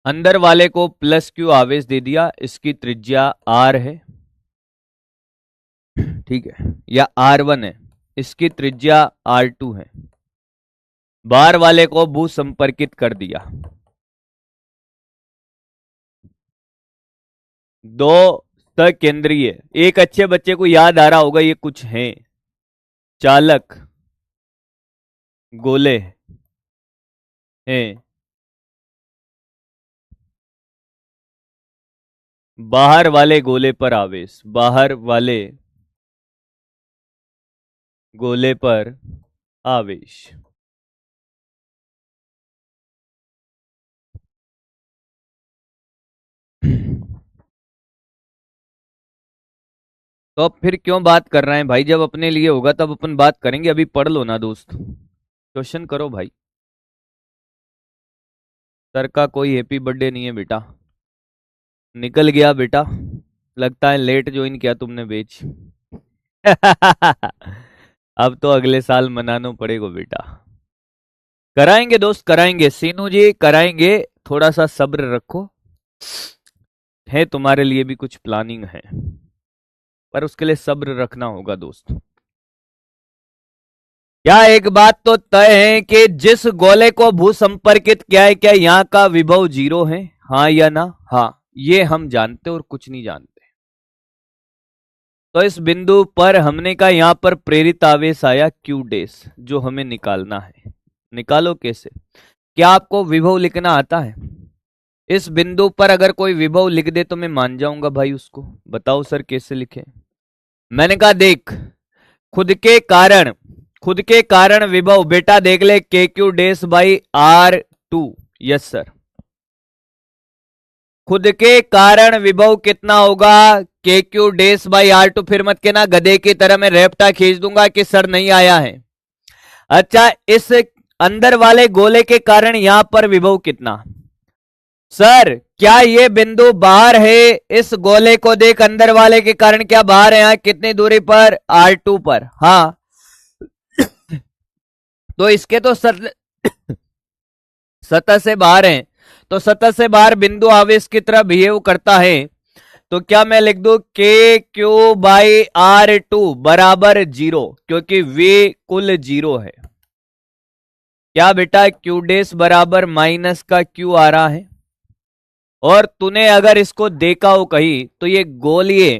अंदर वाले को प्लस क्यू आवेश दे दिया, इसकी त्रिज्या आर है, ठीक है, या R1 है, इसकी त्रिज्या R2 है। बाहर वाले को भू संपर्कित कर दिया। दो सकेंद्रीय, एक अच्छे बच्चे को याद आ रहा होगा ये कुछ है, चालक गोले हैं। बाहर वाले गोले पर आवेश, बाहर वाले गोले पर आवेश। तो अब फिर क्यों बात कर रहे हैं भाई? जब अपने लिए होगा तब अपन बात करेंगे। अभी पढ़ लो ना दोस्त, क्वेश्चन करो भाई। सर का कोई हैप्पी बर्थडे नहीं है बेटा, निकल गया बेटा, लगता है लेट ज्वाइन किया तुमने बेच। अब तो अगले साल मनाना पड़ेगा बेटा। कराएंगे दोस्त कराएंगे, सीनू जी कराएंगे, थोड़ा सा सब्र रखो, है तुम्हारे लिए भी कुछ प्लानिंग है, पर उसके लिए सब्र रखना होगा दोस्त। क्या एक बात तो तय है कि जिस गोले को भू संपर्कित किया है, क्या यहाँ का विभव जीरो है? हाँ या ना? हाँ, ये हम जानते और कुछ नहीं जानते। तो इस बिंदु पर हमने कहा यहां पर प्रेरित आवेश आया क्यू डेस, जो हमें निकालना है। निकालो कैसे? क्या आपको विभव लिखना आता है? इस बिंदु पर अगर कोई विभव लिख दे तो मैं मान जाऊंगा भाई उसको। बताओ सर कैसे लिखे? मैंने कहा देख, खुद के कारण खुद के कारण विभव बेटा देख ले के क्यू डेस by R two. Yes sir, खुद के कारण विभव कितना होगा के क्यू डेस बाई आर टू। फिर मत कहना गधे की तरह मैं रेपटा खींच दूंगा कि सर नहीं आया है। अच्छा, इस अंदर वाले गोले के कारण यहां पर विभव कितना। सर क्या ये बिंदु बाहर है, इस गोले को देख अंदर वाले के कारण क्या बाहर है, यहां कितनी दूरी पर R2 पर। हाँ तो इसके तो सतह से बाहर है, तो सतह से बाहर बिंदु आवेश की तरह बिहेव करता है। तो क्या मैं लिख दूं के क्यू बाई R2 बराबर 0, क्योंकि वे कुल 0 है। क्या बेटा क्यू डेस बराबर माइनस का क्यू आ रहा है। और तूने अगर इसको देखा हो कहीं तो ये गोलीय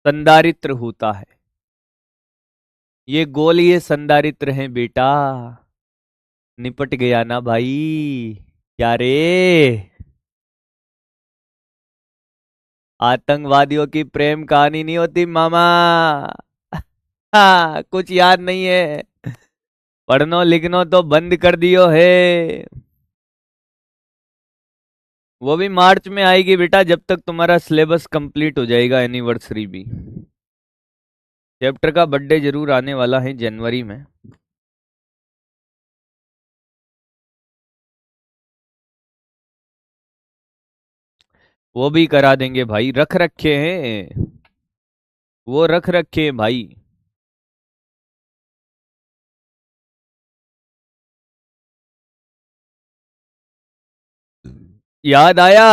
संधारित्र होता है, ये गोलीय संधारित्र है बेटा। निपट गया ना भाई, क्या रे। आतंकवादियों की प्रेम कहानी नहीं होती मामा। हाँ, कुछ याद नहीं है, पढ़नो लिखनो तो बंद कर दियो है। वो भी मार्च में आएगी बेटा, जब तक तुम्हारा सिलेबस कंप्लीट हो जाएगा, एनिवर्सरी भी। चैप्टर का बर्थडे जरूर आने वाला है जनवरी में। वो भी करा देंगे भाई, रख रखे हैं, वो रख रखे हैं भाई। याद आया।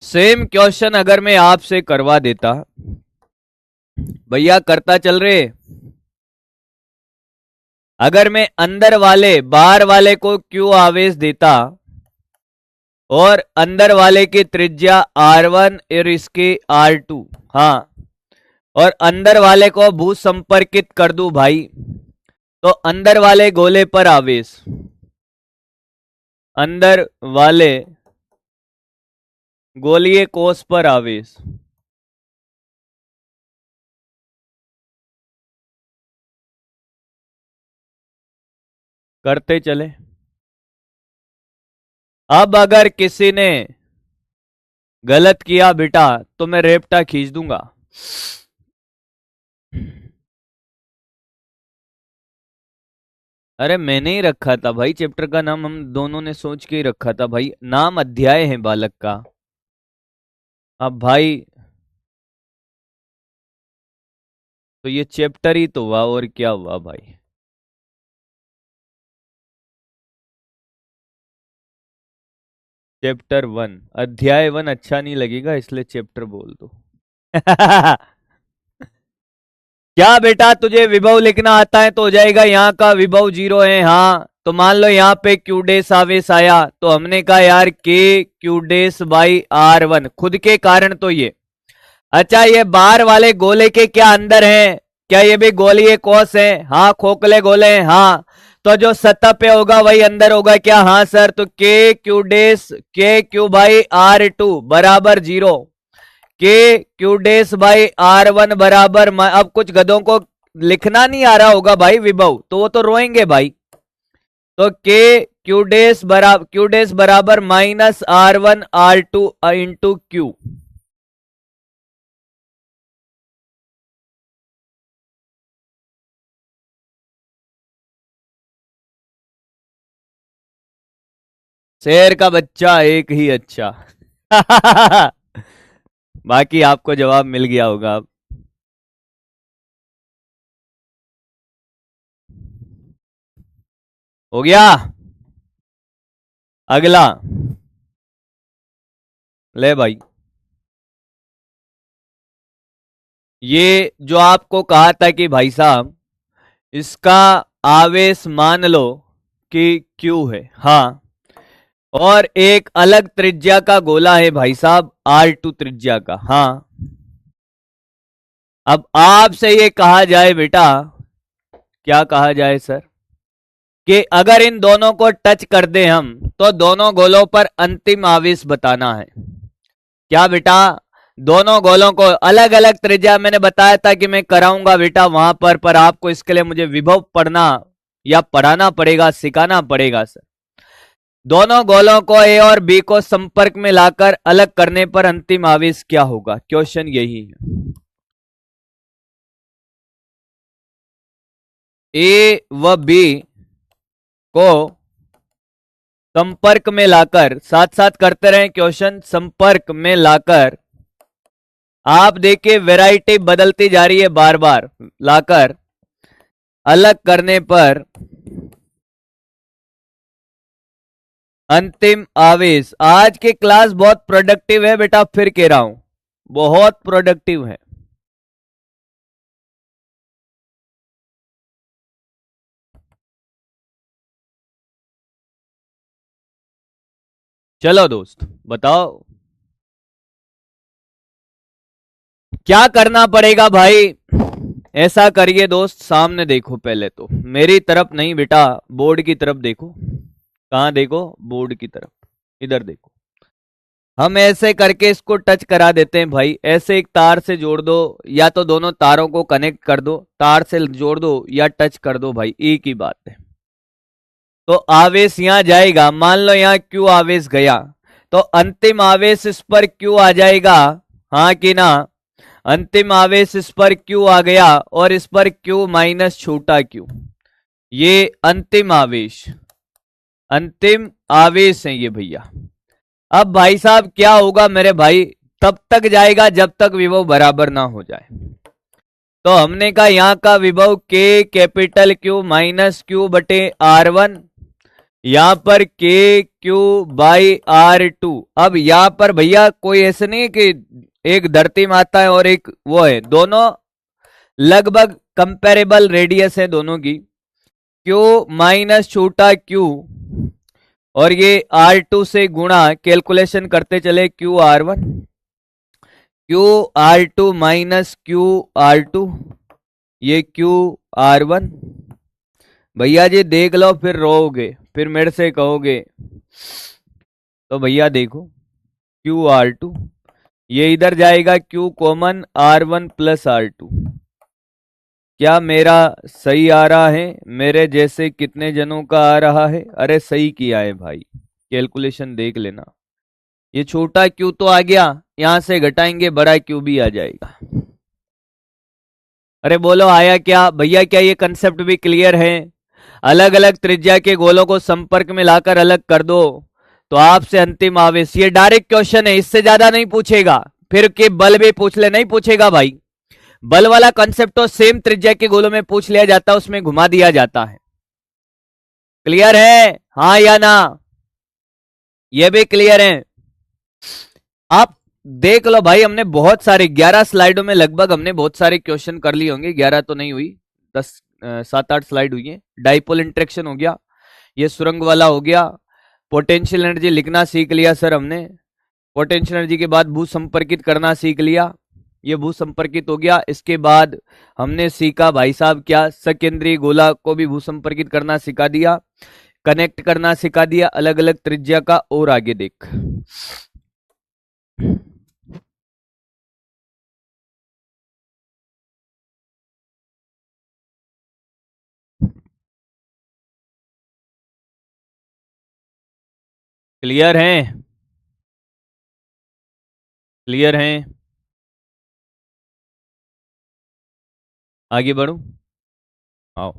सेम क्वेश्चन अगर मैं आपसे करवा देता, भैया करता चल रहे, अगर मैं अंदर वाले बाहर वाले को क्यू आवेश देता और अंदर वाले की त्रिज्या R1 और इसकी R2, हाँ, और अंदर वाले को भू संपर्कित कर दूं भाई, तो अंदर वाले गोले पर आवेश, अंदर वाले गोलीय कोष पर आवेश, करते चले। अब अगर किसी ने गलत किया बेटा तो मैं रेपटा खींच दूंगा। अरे मैंने ही रखा था भाई, चैप्टर का नाम हम दोनों ने सोच के ही रखा था भाई, नाम अध्याय है बालक का। अब भाई तो ये चैप्टर ही तो हुआ, और क्या हुआ भाई। चैप्टर 1 अध्याय 1 अच्छा नहीं लगेगा, इसलिए चैप्टर बोल दो। क्या बेटा तुझे विभव लिखना आता है तो हो जाएगा, यहाँ का विभव 0 है। हाँ तो मान लो यहाँ पे क्यू डेस आवेश आया, तो हमने कहा यार के क्यू डेस बाई R1 खुद के कारण तो ये। अच्छा, ये बाहर वाले गोले के क्या अंदर हैं, क्या ये भी गोलीय कोष है। हाँ खोखले गोले हैं। हाँ तो जो सतह पे होगा वही अंदर होगा क्या। हाँ सर, तो के क्यू डेस के क्यू बाई R2 बराबर 0, के क्यू डेस बाई R1 बराबर, अब कुछ गधों को लिखना नहीं आ रहा होगा भाई विभव, तो वो तो रोएंगे भाई। तो के क्यू डेस बराबर minus R1 R2 into Q. शेर का बच्चा एक ही अच्छा। बाकी आपको जवाब मिल गया होगा अब। हो गया। अगला ले भाई, ये जो आपको कहा था कि भाई साहब इसका आवेश मान लो कि Q है। हाँ, और एक अलग त्रिज्या का गोला है भाई साहब R2 त्रिज्या का। हाँ, अब आपसे ये कहा जाए बेटा, क्या कहा जाए सर, कि अगर इन दोनों को टच कर दें हम तो दोनों गोलों पर अंतिम आवेश बताना है। क्या बेटा, दोनों गोलों को अलग अलग त्रिज्या, मैंने बताया था कि मैं कराऊंगा बेटा वहां पर आपको इसके लिए मुझे विभव पढ़ना या पढ़ाना पड़ेगा, सिखाना पड़ेगा सर। दोनों गोलों को ए और बी को संपर्क में लाकर अलग करने पर अंतिम आवेश क्या होगा? क्वेश्चन यही है। ए व बी को संपर्क में लाकर, साथ साथ करते रहे क्वेश्चन, संपर्क में लाकर आप देखिए वैरायटी बदलती जा रही है बार बार, लाकर अलग करने पर अंतिम आवेश। आज की क्लास बहुत प्रोडक्टिव है बेटा, फिर कह रहा हूं बहुत प्रोडक्टिव है। चलो दोस्त बताओ क्या करना पड़ेगा भाई। ऐसा करिए दोस्त, सामने देखो, पहले तो मेरी तरफ नहीं बेटा, बोर्ड की तरफ देखो। कहां देखो? बोर्ड की तरफ, इधर देखो। हम ऐसे करके इसको टच करा देते हैं भाई, ऐसे एक तार से जोड़ दो, या तो दोनों तारों को कनेक्ट कर दो, तार से जोड़ दो या टच कर दो भाई, एक ही बात है। तो आवेश यहां जाएगा, मान लो यहां क्यू आवेश गया, तो अंतिम आवेश इस पर क्यू आ जाएगा, हाँ कि ना? अंतिम आवेश इस पर क्यू आ गया और इस पर क्यू माइनस छोटा क्यू, ये अंतिम आवेश है ये भैया। अब भाई साहब क्या होगा मेरे भाई? तब तक जाएगा जब तक विभव बराबर ना हो जाए। तो हमने कहा यहां का विभव के कैपिटल क्यू माइनस क्यू बटे R1, यहां पर के क्यू बाई R2। अब यहां पर भैया कोई ऐसे नहीं कि एक धरती माता है और एक वो है, दोनों लगभग कंपेरेबल रेडियस है दोनों की। क्यू माइनस छोटा क्यू और ये R2 से गुणा, कैलकुलेशन करते चले, QR1 QR2 माइनस QR2, ये QR1। भैया जी देख लो, फिर रोओगे, फिर मेरे से कहोगे। तो भैया देखो QR2, ये इधर जाएगा Q common, R1 plus R2। क्या मेरा सही आ रहा है? मेरे जैसे कितने जनों का आ रहा है? अरे सही किया है भाई, कैलकुलेशन देख लेना। ये छोटा क्यू तो आ गया, यहां से घटाएंगे बड़ा क्यू भी आ जाएगा। अरे बोलो आया क्या भैया? क्या ये कंसेप्ट भी क्लियर है? अलग अलग त्रिज्या के गोलों को संपर्क में लाकर अलग कर दो तो आपसे अंतिम आवेश, ये डायरेक्ट क्वेश्चन है, इससे ज्यादा नहीं पूछेगा। फिर के बल भी पूछ ले, नहीं पूछेगा भाई। बल वाला कंसेप्ट तो सेम त्रिज्या के गोलों में पूछ लिया जाता है, उसमें घुमा दिया जाता है। क्लियर है? हाँ या ना? ये भी क्लियर है? आप देख लो भाई, हमने बहुत सारे 11 स्लाइडों में लगभग हमने बहुत सारे क्वेश्चन कर लिए होंगे, 11 तो नहीं हुई, 10 7-8 स्लाइड हुई है। डाइपोल इंटरेक्शन हो गया, ये सुरंग वाला हो गया, पोटेंशियल एनर्जी लिखना सीख लिया सर हमने, पोटेंशियल एनर्जी के बाद भू संपर्कित करना सीख लिया, ये भू संपर्कित हो गया। इसके बाद हमने सीखा भाई साहब क्या, सकेंद्रीय गोला को भी भू संपर्कित करना सिखा दिया, कनेक्ट करना सिखा दिया अलग अलग त्रिज्या का। और आगे देख, क्लियर है? क्लियर है? आगे बढ़ू? आओ,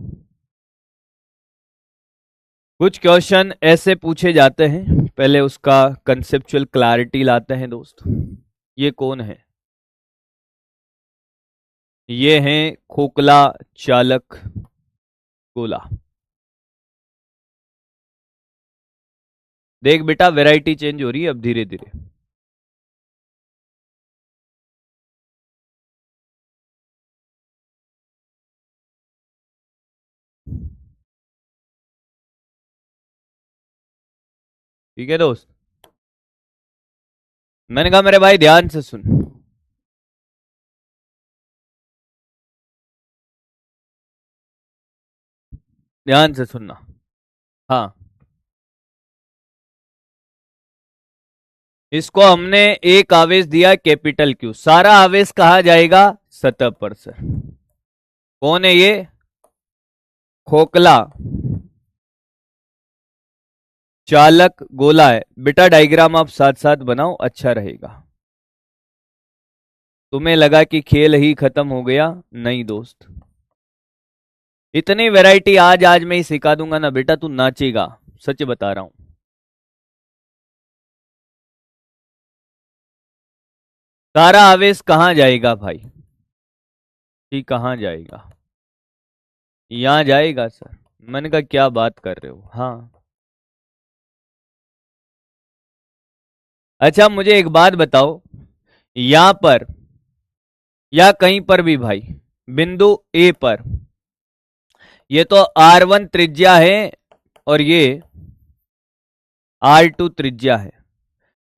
कुछ क्वेश्चन ऐसे पूछे जाते हैं, पहले उसका कंसेप्चुअल क्लैरिटी लाते हैं दोस्त। ये कौन है? ये है खोखला चालक गोला। देख बेटा वैरायटी चेंज हो रही है अब धीरे धीरे। ठीक है दोस्त, मैंने कहा मेरे भाई ध्यान से सुन। ध्यान से सुनना। हाँ, इसको हमने एक आवेश दिया कैपिटल क्यू, सारा आवेश कहा जाएगा सतह पर सर। कौन है ये? खोखला चालक गोला है। बेटा डायग्राम आप साथ साथ बनाओ, अच्छा रहेगा। तुम्हें लगा कि खेल ही खत्म हो गया, नहीं दोस्त, इतनी वैरायटी आज आज मैं ही सिखा दूंगा ना बेटा, तू नाचेगा, सच बता रहा हूं। सारा आवेश कहां जाएगा भाई? ठीक, कहां जाएगा? यहां जाएगा सर। मैंने कहा क्या बात कर रहे हो? हाँ। अच्छा मुझे एक बात बताओ, यहां पर या कहीं पर भी भाई, बिंदु ए पर, ये तो R1 त्रिज्या है और ये R2 त्रिज्या है।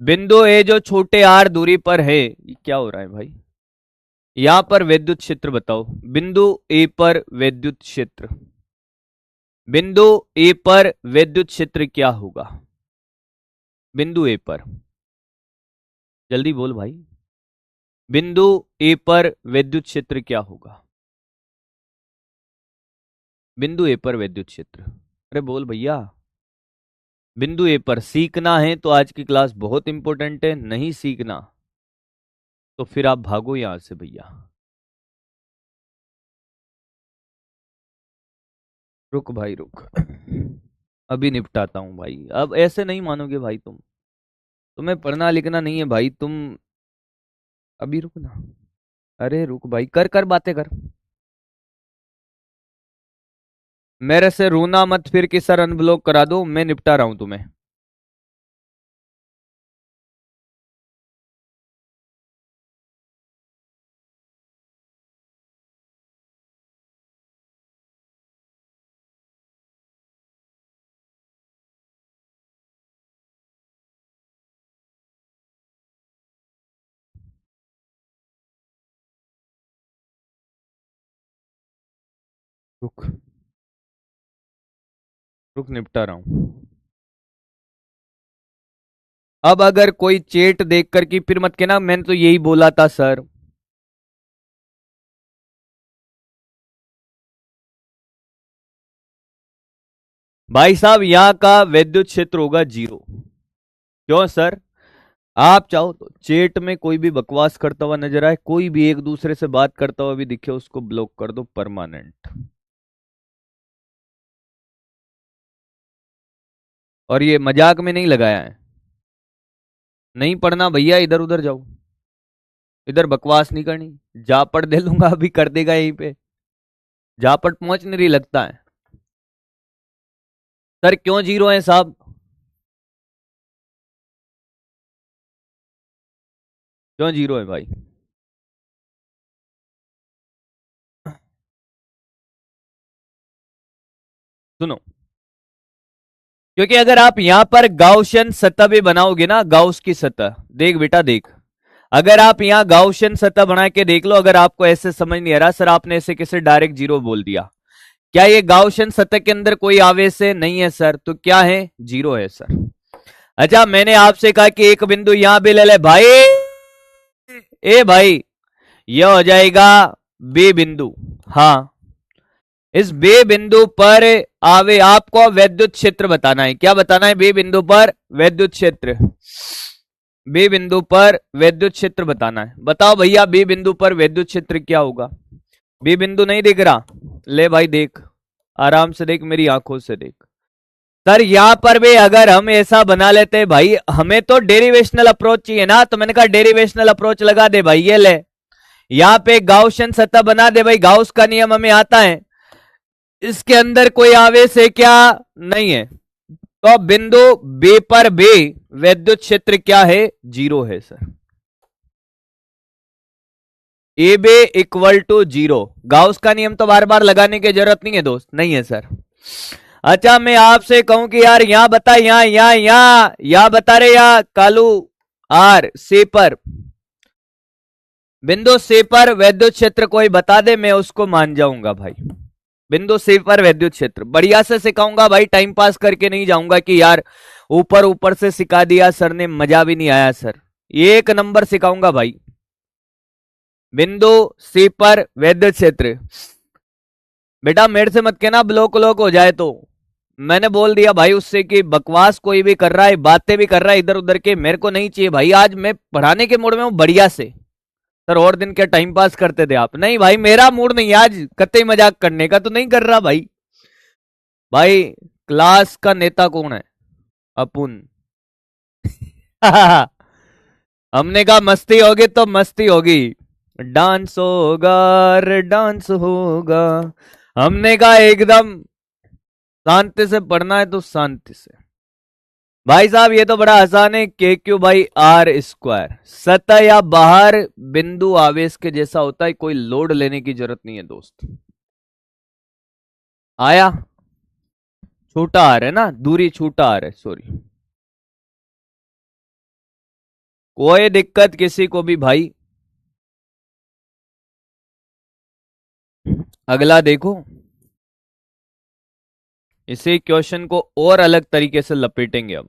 बिंदु ए जो छोटे r दूरी पर है, ये क्या हो रहा है भाई? यहां पर विद्युत क्षेत्र बताओ, बिंदु ए पर विद्युत क्षेत्र, बिंदु ए पर विद्युत क्षेत्र क्या होगा? बिंदु ए पर, जल्दी बोल भाई, बिंदु ए पर विद्युत क्षेत्र क्या होगा? बिंदु ए पर विद्युत क्षेत्र, अरे बोल भैया। बिंदु ए पर सीखना है तो आज की क्लास बहुत इंपॉर्टेंट है, नहीं सीखना तो फिर आप भागो यहां से भैया। रुक भाई रुक, अभी निपटाता हूं भाई, अब ऐसे नहीं मानोगे भाई तुम, तुम्हें पढ़ना लिखना नहीं है भाई तुम, अभी रुक ना। अरे रुक भाई, कर कर बातें कर, मेरे से रोना मत फिर कि सर अनब्लॉक करा दो, मैं निपटा रहा हूं तुम्हें। रुक रुक, निपटा रहा हूं। अब अगर कोई चेट देख कर कि फिर मत कहना मैंने तो यही बोला था सर। भाई साहब यहां का विद्युत क्षेत्र होगा 0। क्यों सर? आप चाहो तो चेट में कोई भी बकवास करता हुआ नजर आए, कोई भी एक दूसरे से बात करता हुआ भी दिखे, उसको ब्लॉक कर दो परमानेंट। और ये मजाक में नहीं लगाया है, नहीं पढ़ना भैया इधर उधर जाओ, इधर बकवास नहीं करनी। जापट दे लूंगा अभी, कर देगा यहीं पे, जापट पहुंच नहीं रही लगता है। सर क्यों 0 है साहब? क्यों 0 है भाई? सुनो, क्योंकि अगर आप यहां पर गाउसियन सतह भी बनाओगे ना, गाउस की सतह, देख बेटा देख, अगर आप यहां गाउसियन सतह बना के देख लो, अगर आपको ऐसे समझ नहीं आ रहा सर आपने ऐसे कैसे डायरेक्ट 0 बोल दिया, क्या ये गाउसियन सतह के अंदर कोई आवेश है? नहीं है सर, तो क्या है? 0 है सर। अच्छा मैंने आपसे कहा कि एक बिंदु यहां भी ले ले भाई, ए भाई, यह हो जाएगा बे बिंदु। हाँ, इस बे बिंदु पर आवे आपको विद्युत क्षेत्र बताना है। क्या बताना है? बे बिंदु पर विद्युत क्षेत्र, बे बिंदु पर विद्युत क्षेत्र बताना है। बताओ भैया बे बिंदु पर विद्युत क्षेत्र क्या होगा? बे बिंदु नहीं दिख रहा? ले भाई देख, आराम से देख, मेरी आंखों से देख। सर यहां पर भी अगर हम ऐसा बना लेते भाई, हमें तो डेरिवेशनल अप्रोच चाहिए ना, तो मैंने कहा डेरिवेशनल अप्रोच लगा दे भाई, ये ले, यहां पे गाउसियन सतह बना दे भाई, गाउस का नियम हमें आता है, इसके अंदर कोई आवेश है क्या? नहीं है, तो बिंदु बे पर बे विद्युत क्षेत्र क्या है? 0 है sir. A B equal to 0, Gauss का नियम तो बार बार लगाने की जरूरत नहीं है दोस्त, नहीं है सर। अच्छा मैं आपसे कहूं कि यार यहां बता, यहां बता रहे, या कालू आर से पर, बिंदु से पर विद्युत क्षेत्र कोई बता दे, मैं उसको मान जाऊंगा भाई। बिंदु सी पर वैद्युत क्षेत्र बढ़िया से सिखाऊंगा भाई, टाइम पास करके नहीं जाऊंगा कि यार ऊपर ऊपर से सिखा दिया सर ने, मजा भी नहीं आया सर। एक नंबर सिखाऊंगा भाई। बिंदु सी पर वैद्युत क्षेत्र। बेटा मेरे से मत कहना ब्लॉक व्लॉक हो जाए तो। मैंने बोल दिया भाई उससे कि बकवास कोई भी कर रहा है, बातें भी कर रहा है इधर उधर के, मेरे को नहीं चाहिए भाई। आज मैं पढ़ाने के मूड में हूं बढ़िया से। सर और दिन क्या टाइम पास करते थे आप? नहीं भाई मेरा मूड नहीं आज कतई मजाक करने का, तो नहीं कर रहा भाई। भाई क्लास का नेता कौन है? अपुन। हमने कहा मस्ती होगी तो मस्ती होगी, डांस होगा रे डांस होगा। हमने कहा एकदम शांति से पढ़ना है तो शांति से। भाई साहब ये तो बड़ा आसान है, के क्यू बाई आर स्क्वायर। सतह या बाहर बिंदु आवेश के जैसा होता है, कोई लोड लेने की जरूरत नहीं है दोस्त। आया? छोटा आर है ना, दूरी छोटा आर है, सॉरी। कोई दिक्कत किसी को भी भाई। अगला देखो, इसी क्वेश्चन को और अलग तरीके से लपेटेंगे अब।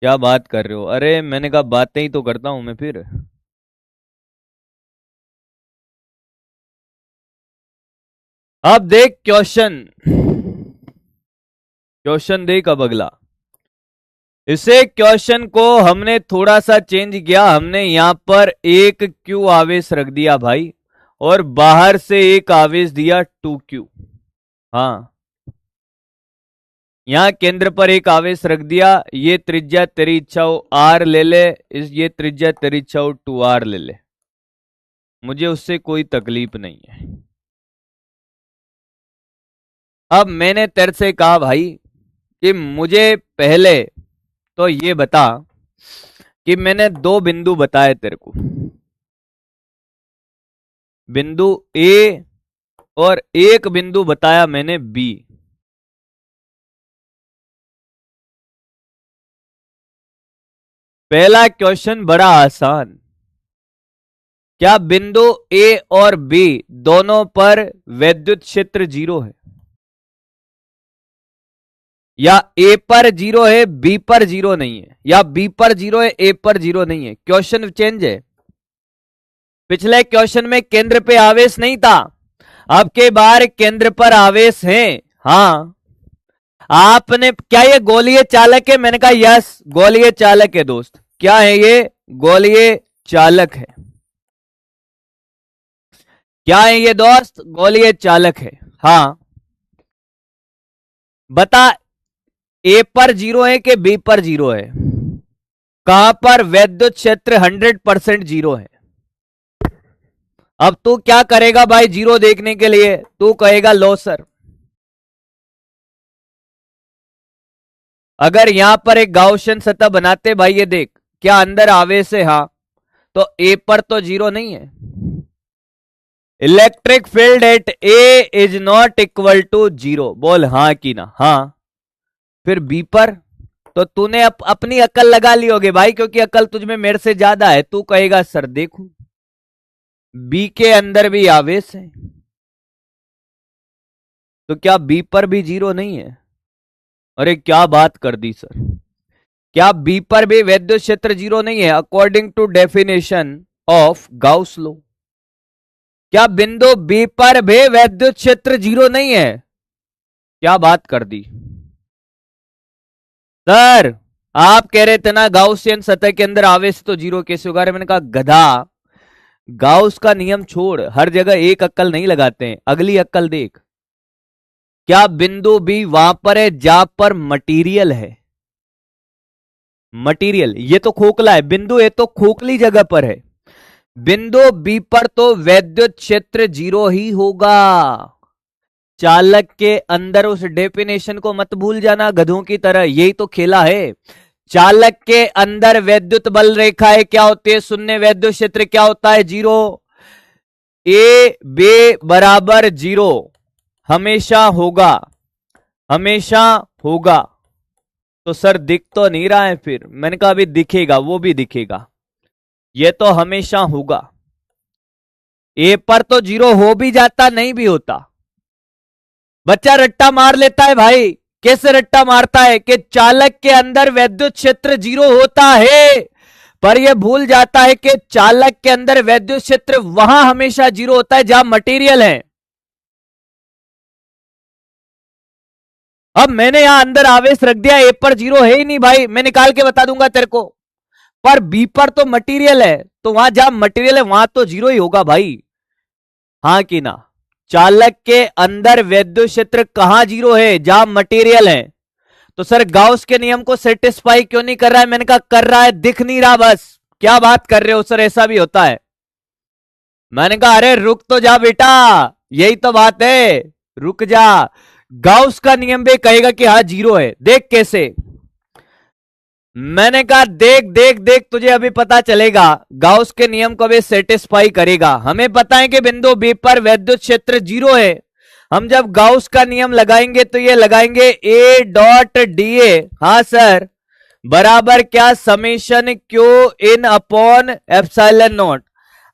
क्या बात कर रहे हो? अरे मैंने कहा बातें ही तो करता हूं मैं फिर। अब देख क्वेश्चन, क्वेश्चन देख अब अगला। इसे क्वेश्चन को हमने थोड़ा सा चेंज किया, हमने यहां पर एक क्यू आवेश रख दिया भाई, और बाहर से एक आवेश दिया 2Q। हाँ यहां केंद्र पर एक आवेश रख दिया, ये त्रिज्या तेरी इच्छा हो R ले ले, ये त्रिज्या तेरी इच्छा हो 2R ले ले, मुझे उससे कोई तकलीफ नहीं है। अब मैंने तेरे से कहा भाई कि मुझे पहले तो ये बता कि मैंने दो बिंदु बताए तेरे को, बिंदु ए और एक बिंदु बताया मैंने बी। पहला क्वेश्चन बड़ा आसान, क्या बिंदु ए और बी दोनों पर वैद्युत क्षेत्र 0 है? या ए पर 0 है बी पर 0 नहीं है, या बी पर 0 है ए पर 0 नहीं है? क्वेश्चन चेंज है। पिछले क्वेश्चन में केंद्र पे आवेश नहीं था, अब के बार केंद्र पर आवेश है। हाँ आपने क्या ये गोलीय चालक है? मैंने कहा यस गोलीय चालक है दोस्त। क्या है ये? गोलीय चालक है। क्या है ये दोस्त? गोलीय चालक है। हाँ बता ए पर 0 है कि बी पर 0 है? कहां पर वैद्युत क्षेत्र 100% 0 है? अब तू क्या करेगा भाई 0 देखने के लिए? तू कहेगा लो सर, अगर यहां पर एक गाउसियन सतह बनाते भाई, ये देख क्या अंदर आवेश है? हाँ तो ए पर तो 0 नहीं है। Electric field at A is not equal to 0, बोल हाँ कि ना? हाँ। फिर बी पर तो तूने अपनी अकल लगा ली होगी भाई, क्योंकि अकल तुझमें मेरे से ज्यादा है। तू कहेगा सर देखू बी के अंदर भी आवेश है, तो क्या बी पर भी 0 नहीं है? अरे क्या बात कर दी सर, क्या बी पर भी वैद्युत क्षेत्र 0 नहीं है according to definition of Gauss law? क्या बिंदु बी पर भी वैद्युत क्षेत्र 0 नहीं है? क्या बात कर दी सर? आप कह रहे थे ना गाउसियन सतह के अंदर आवेश तो 0 कैसे होगा? मैंने कहा गधा, गाउस का नियम छोड़, हर जगह एक अक्कल नहीं लगाते हैं, अगली अक्कल देख। क्या बिंदु बी वहां पर है जहां पर मटेरियल है? मटेरियल ये तो खोखला है, बिंदु ए तो खोखली जगह पर है। बिंदु बी पर तो वैद्युत क्षेत्र 0 ही होगा। चालक के अंदर उस डेफिनेशन को मत भूल जाना गधों की तरह, यही तो खेला है। चालक के अंदर वैद्युत बल रेखा है क्या होती है? शून्य। वैद्युत क्षेत्र क्या होता है? 0। ए बे बराबर 0 हमेशा होगा, हमेशा होगा। तो सर दिख तो नहीं रहा है? फिर मैंने कहा अभी दिखेगा, वो भी दिखेगा, ये तो हमेशा होगा। ए पर तो जीरो हो भी जाता, नहीं भी होता। बच्चा रट्टा मार लेता है भाई। कैसे रट्टा मारता है कि चालक के अंदर वैद्युत क्षेत्र जीरो होता है, पर यह भूल जाता है कि चालक के अंदर वैद्युत क्षेत्र वहां हमेशा जीरो होता है जहां मटेरियल है। अब मैंने यहां अंदर आवेश रख दिया, ए पर जीरो है ही नहीं भाई, मैं निकाल के बता दूंगा तेरे को। पर बी पर तो मटेरियल है, तो वहां जहां मटेरियल है वहां तो जीरो ही होगा भाई, हाँ कि ना। चालक के अंदर वैद्युत क्षेत्र कहां जीरो है? जहां मटेरियल है। तो सर गाउस के नियम को सेटिस्फाई क्यों नहीं कर रहा है? मैंने कहा कर रहा है, दिख नहीं रहा बस। क्या बात कर रहे हो सर, ऐसा भी होता है? मैंने कहा अरे रुक तो जा बेटा, यही तो बात है, रुक जा। गाउस का नियम भी कहेगा कि हाँ जीरो है। देख कैसे, मैंने कहा देख देख देख, तुझे अभी पता चलेगा। गाउस के नियम को भी सेटिस्फाई करेगा। हमें पता है कि बिंदु बी पर वैद्युत क्षेत्र जीरो है। हम जब गाउस का नियम लगाएंगे तो ये लगाएंगे ए डॉट डी ए, हाँ सर, बराबर क्या, summation Q in upon epsilon not.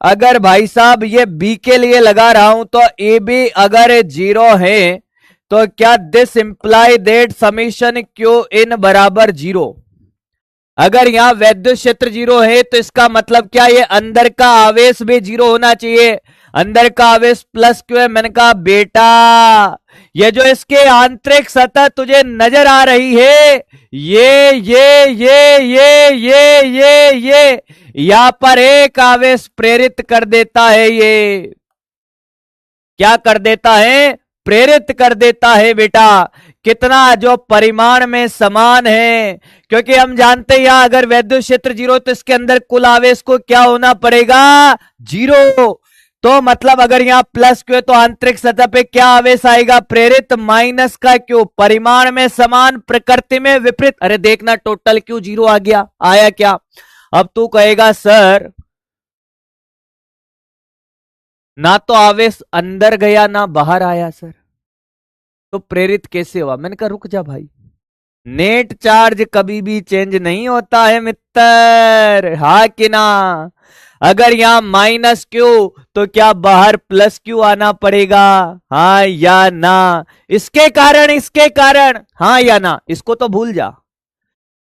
अगर भाई साहब ये बी के लिए लगा रहा हूं तो ए बी अगर जीरो है तो क्या this imply that summation Q in बराबर जीरो। अगर यहां वैद्युत क्षेत्र जीरो है तो इसका मतलब क्या, ये अंदर का आवेश भी जीरो होना चाहिए। अंदर का आवेश प्लस क्यू है। मैंने कहा बेटा ये जो इसके आंतरिक सतह तुझे नजर आ रही है, ये यहां पर एक आवेश प्रेरित कर देता है। ये क्या कर देता है? प्रेरित कर देता है बेटा। कितना? जो परिमाण में समान है, क्योंकि हम जानते हैं यहां अगर वैद्युत क्षेत्र जीरो तो इसके अंदर कुल आवेश को क्या होना पड़ेगा? जीरो। तो मतलब अगर यहां प्लस क्यू है तो आंतरिक सतह पे क्या आवेश आएगा? प्रेरित माइनस का क्यू। परिमाण में समान, प्रकृति में विपरीत। अरे देखना टोटल क्यू जीरो आ गया, आया क्या? अब तू कहेगा सर ना तो आवेश अंदर गया ना बाहर आया सर, तो प्रेरित कैसे हुआ? मैंने कहा रुक जा भाई, नेट चार्ज कभी भी चेंज नहीं होता है मित्र, हाँ कि ना। अगर यहां माइनस क्यू तो क्या बाहर प्लस क्यू आना पड़ेगा, हाँ या ना? इसके कारण हाँ या ना? इसको तो भूल जा।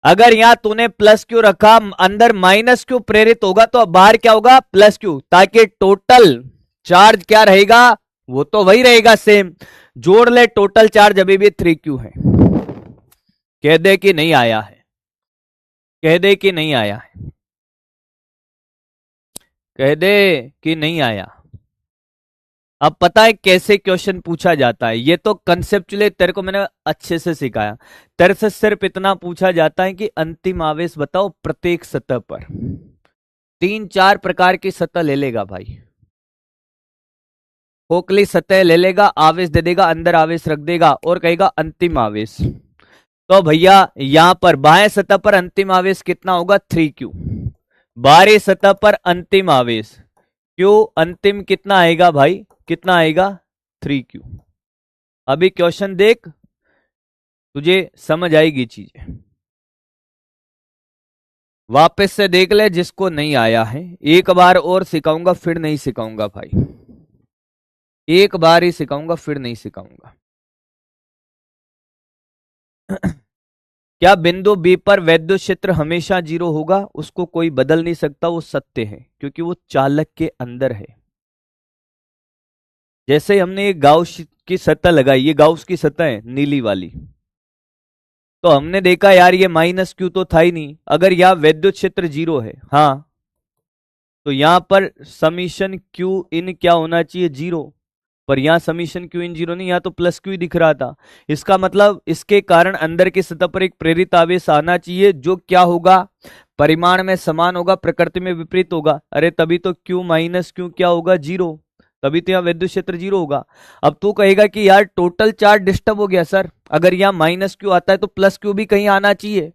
अगर यहां तूने प्लस क्यू रखा, अंदर माइनस क्यू प्रेरित होगा तो बाहर क्या होगा? प्लस क्यू, ताकि टोटल चार्ज क्या रहेगा? वो तो वही रहेगा सेम। जोड़ ले, टोटल चार्ज अभी भी 3Q है। कह दे कि नहीं आया है, कह दे कि नहीं आया है, कह दे कि नहीं आया। अब पता है कैसे क्वेश्चन पूछा जाता है? ये तो कंसेप्चुअली तेरे को मैंने अच्छे से सिखाया। तेरे से सिर्फ इतना पूछा जाता है कि अंतिम आवेश बताओ प्रत्येक सतह पर। 3-4 प्रकार की सतह ले लेगा भाई। खोखली सतह ले लेगा, आवेश दे देगा, अंदर आवेश रख देगा और कहेगा अंतिम आवेश। तो भैया यहां पर बाएं सतह पर अंतिम आवेश कितना होगा? 3Q। बाहरी सतह पर अंतिम आवेश Q, अंतिम कितना आएगा भाई? कितना आएगा? 3Q। अभी क्वेश्चन देख, तुझे समझ आएगी चीजें। वापस से देख ले जिसको नहीं आया है। एक बार और सिखाऊंगा, फिर नहीं सिखाऊंगा भाई। एक बार ही सिखाऊंगा, फिर नहीं सिखाऊंगा। क्या बिंदु बी पर वैद्युत क्षेत्र हमेशा जीरो होगा? उसको कोई बदल नहीं सकता, वो सत्य है, क्योंकि वो चालक के अंदर है। जैसे हमने ये गाउस की सतह लगाई, ये गाउस की सतह है नीली वाली, तो हमने देखा यार ये माइनस क्यू तो था ही नहीं। अगर यहां वैद्युत क्षेत्र जीरो है, हाँ, तो यहां पर समीशन क्यू इन क्या होना चाहिए? जीरो। पर यहां समीशन क्यू इन जीरो नहीं, यहां तो प्लस क्यू दिख रहा था। इसका मतलब इसके कारण अंदर की सतह पर एक प्रेरित आवेश आना चाहिए, जो क्या होगा? परिमाण में समान होगा, प्रकृति में विपरीत होगा। अरे तभी तो क्यू माइनस क्यू क्या होगा? जीरो। तभी तो यहाँ वैद्युत क्षेत्र जीरो होगा। अब तू कहेगा कि यार टोटल चार्ज डिस्टर्ब हो गया सर, अगर यहाँ माइनस क्यू आता है तो प्लस क्यू भी कहीं आना चाहिए।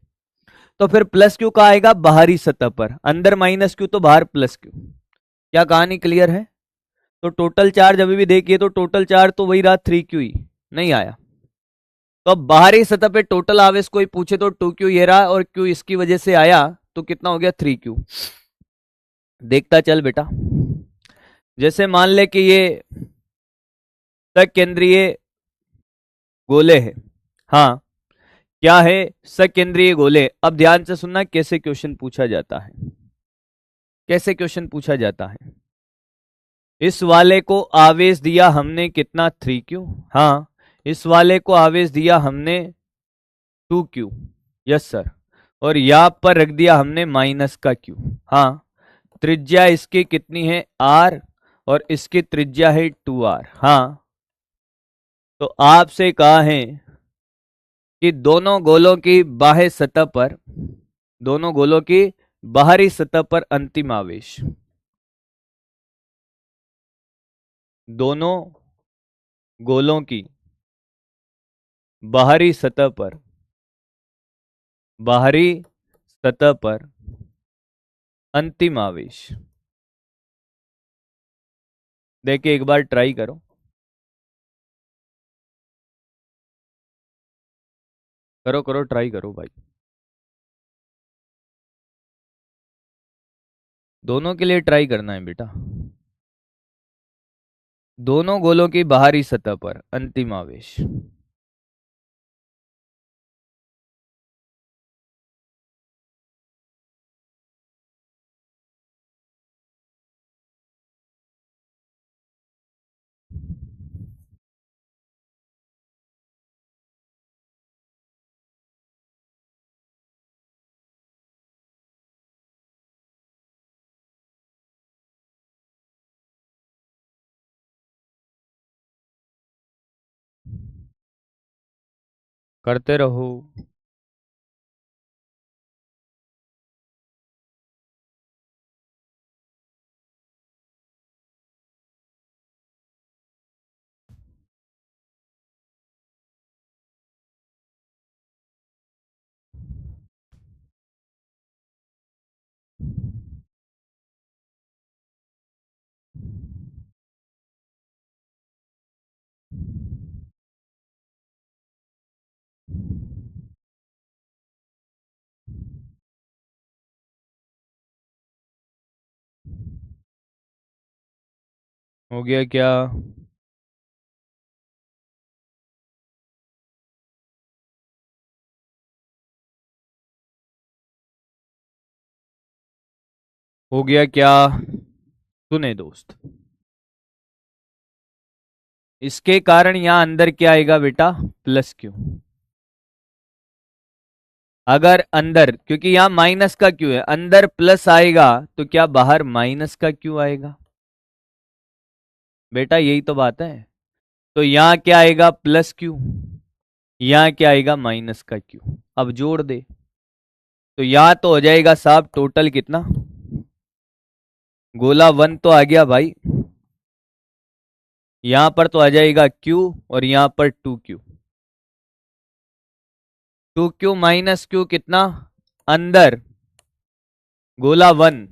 तो फिर प्लस क्यू कहाँ आएगा? बाहरी सतह पर। अंदर माइनस क्यू तो बाहर प्लस क्यू। क्या कहानी क्लियर है? तो टोटल चार्ज अभी भी देखिए, तो टोटल चार्ज तो वही रहा 3Q ही, नहीं आया। तो अब बाहरी सतह पे टोटल आवेश कोई पूछे तो 2Q ये रहा, और Q इसकी वजह से आया, तो कितना हो गया? 3Q। देखता चल बेटा, जैसे मान ले कि ये सकेंद्रीय गोले है। हाँ, क्या है? सकेंद्रीय गोले। अब ध्यान से सुनना कैसे क्वेश्चन पूछा जाता है, कैसे क्वेश्चन पूछा जाता है। इस वाले को आवेश दिया हमने कितना, 3Q। हाँ, इस वाले को आवेश दिया हमने 2Q। Yes sir. और यहां पर रख दिया हमने माइनस का Q। हाँ, त्रिज्या इसकी कितनी है, R, और इसकी त्रिज्या है 2R। हाँ, तो आपसे कहा है कि दोनों गोलों की बाह्य सतह पर, दोनों गोलों की बाहरी सतह पर अंतिम आवेश, दोनों गोलों की बाहरी सतह पर, बाहरी सतह पर अंतिम आवेश। देखिए एक बार ट्राई करो, करो करो ट्राई करो भाई। दोनों के लिए ट्राई करना है बेटा। दोनों गोलों की बाहरी सतह पर अंतिम आवेश। करते रहो। हो गया क्या? हो गया क्या? सुने दोस्त, इसके कारण यहां अंदर क्या आएगा बेटा, प्लस क्यू। अगर अंदर, क्योंकि यहां माइनस का क्यू है, अंदर प्लस आएगा तो क्या बाहर माइनस का क्यू आएगा? बेटा यही तो बात है। तो यहां क्या आएगा, प्लस क्यू, यहां क्या आएगा, माइनस का क्यू। अब जोड़ दे तो यहां तो हो जाएगा साहब टोटल कितना, गोला 1 तो आ गया भाई, यहां पर तो आ जाएगा Q, और यहां पर 2Q। 2Q माइनस Q कितना, अंदर गोला 1,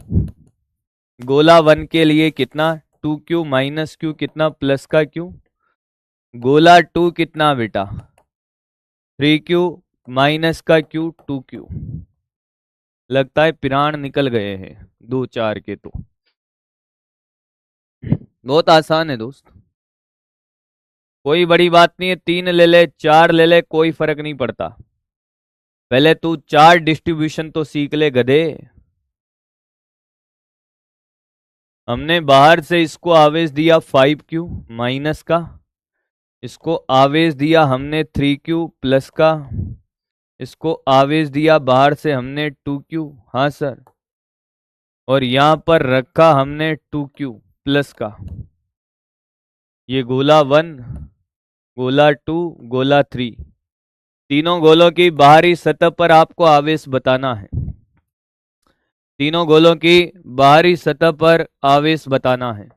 गोला 1 के लिए कितना, 2Q माइनस Q कितना, प्लस का Q। गोला 2 कितना बेटा, 3Q माइनस का Q, 2Q। लगता है पिरान निकल गए हैं 2 4 के। तो बहुत आसान है दोस्त, कोई बड़ी बात नहीं है। 3 ले ले, 4 ले ले, कोई फर्क नहीं पड़ता। पहले तू 4 डिस्ट्रीब्यूशन तो सीख ले गधे। हमने बाहर से इसको आवेश दिया 5Q माइनस का, इसको आवेश दिया हमने 3Q प्लस का, इसको आवेश दिया बाहर से हमने 2Q। हाँ सर। और यहां पर रखा हमने 2Q प्लस का। ये गोला 1, गोला 2, गोला 3, तीनों गोलों की बाहरी सतह पर आपको आवेश बताना है। तीनों गोलों की बाहरी सतह पर आवेश बताना है।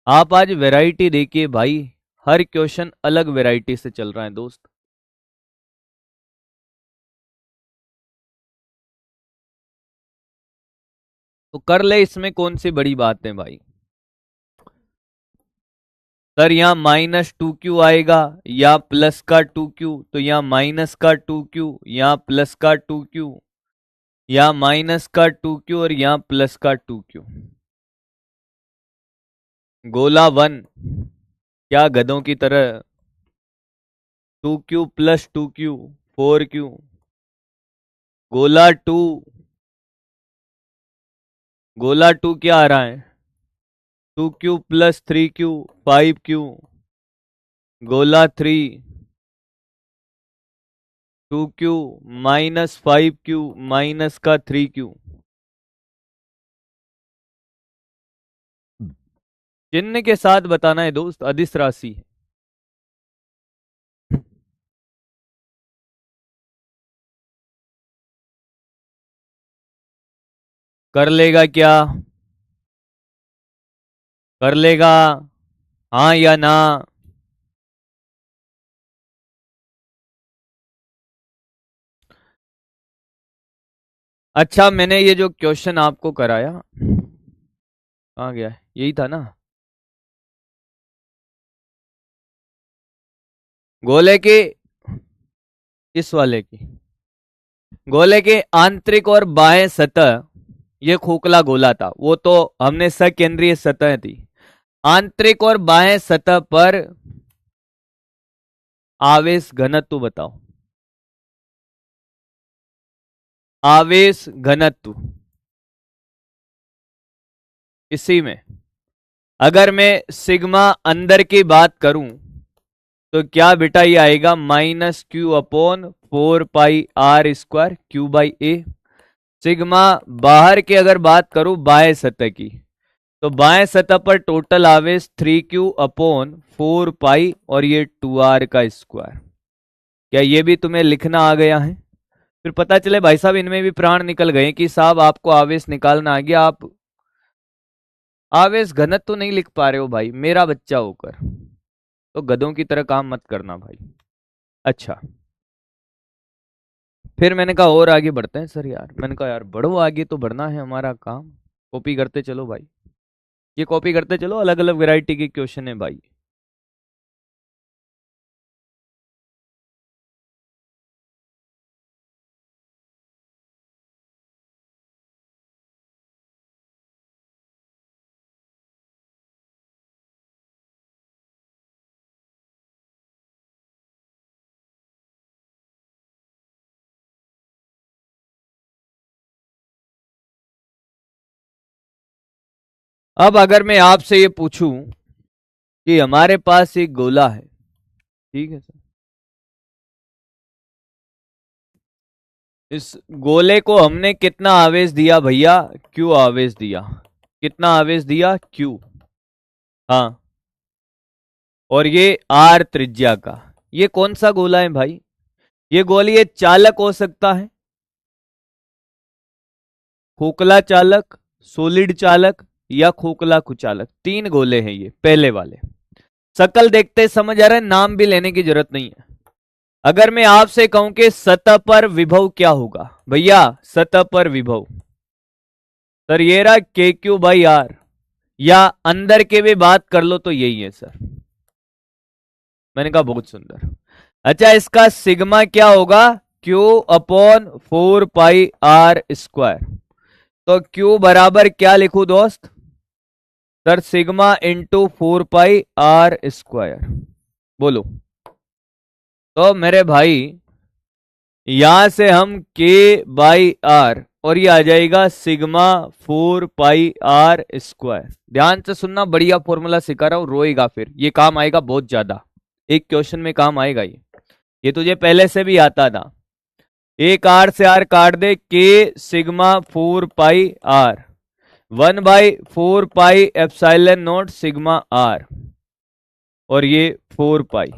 आप आज वैरायटी देखिए भाई, हर क्वेश्चन अलग वैरायटी से चल रहा है दोस्त। तो कर ले, इसमें कौन सी बड़ी बात है भाई। सर यहाँ माइनस 2Q आएगा, या प्लस का 2Q, तो यहाँ माइनस का 2Q, यहाँ प्लस का 2Q, यहाँ माइनस का 2Q, और यहाँ प्लस का 2Q। गोला 1 क्या गधों की तरह 2q प्लस 2q 4q। गोला 2 क्या आ रहा है 2q प्लस 3q 5q। गोला 3 2q माइनस 5q माइनस का 3q। चिन्ह के साथ बताना है दोस्त, अदिश राशि है। कर लेगा क्या, कर लेगा हाँ या ना। अच्छा मैंने ये जो क्वेश्चन आपको कराया कहाँ गया है, यही था ना। गोले के इस वाले की गोले के आंतरिक और बाह्य सतह, ये खोखला गोला था, वो तो हमने सकेंद्रीय सतह थी। आंतरिक और बाह्य सतह पर आवेश घनत्व बताओ। आवेश घनत्व इसी में अगर मैं सिग्मा अंदर की बात करूं तो क्या बेटा ये आएगा minus Q upon 4 pi r² Q by A. Sigma बाहर की अगर बात करूं बाह्य सतह की तो बाह्य सतह पर टोटल आवेश 3q अपॉन 4 पाई और ये 2r का स्क्वायर। क्या ये भी तुम्हें लिखना आ गया है? फिर पता चले भाई साहब इनमें भी प्राण निकल गए कि साहब आपको आवेश निकालना आ गया, आप आवेश घनत्व तो नहीं लिख पा रहे हो भाई, मेरा बच्चा होकर तो गधों की तरह काम मत करना भाई। अच्छा फिर मैंने कहा और आगे बढ़ते हैं सर यार, मैंने कहा यार बढ़ो आगे, तो बढ़ना है हमारा काम, कॉपी करते चलो भाई, ये कॉपी करते चलो, अलग अलग वैरायटी के क्वेश्चन है भाई। अब अगर मैं आपसे ये पूछूं कि हमारे पास एक गोला है, ठीक है सर, इस गोले को हमने कितना आवेश दिया भैया, क्यू आवेश दिया। कितना आवेश दिया, क्यू। हाँ और ये आर त्रिज्या का, ये कौन सा गोला है भाई? ये गोलीय चालक हो सकता है, खोखला चालक, सोलिड चालक या खोखला कुचालक। 3 गोले हैं ये पहले वाले। शकल देखते समझ आ रहा है, नाम भी लेने की जरूरत नहीं है। अगर मैं आपसे कहूं कि सतह पर विभव क्या होगा भैया, सतह पर विभव, सर ये रहा के क्यू बाई आर, या अंदर के भी बात कर लो तो यही है सर। मैंने कहा बहुत सुंदर। अच्छा इसका सिग्मा क्या होगा, क्यू अपॉन 4 पाई r²। तो क्यू बराबर क्या लिखू दोस्त, सर सिग्मा इंटू 4 पाई r²। बोलो तो मेरे भाई यहां से हम k बाई आर और ये आ जाएगा सिग्मा 4 पाई r²। ध्यान से सुनना, बढ़िया फॉर्मूला सिखा रहा हूं, रोएगा फिर, ये काम आएगा बहुत ज्यादा, एक क्वेश्चन में काम आएगा ये तुझे पहले से भी आता था। एक आर से आर काट दे, के sigma 4 pi r 1/4 pi sigma R और ये 4 पाई।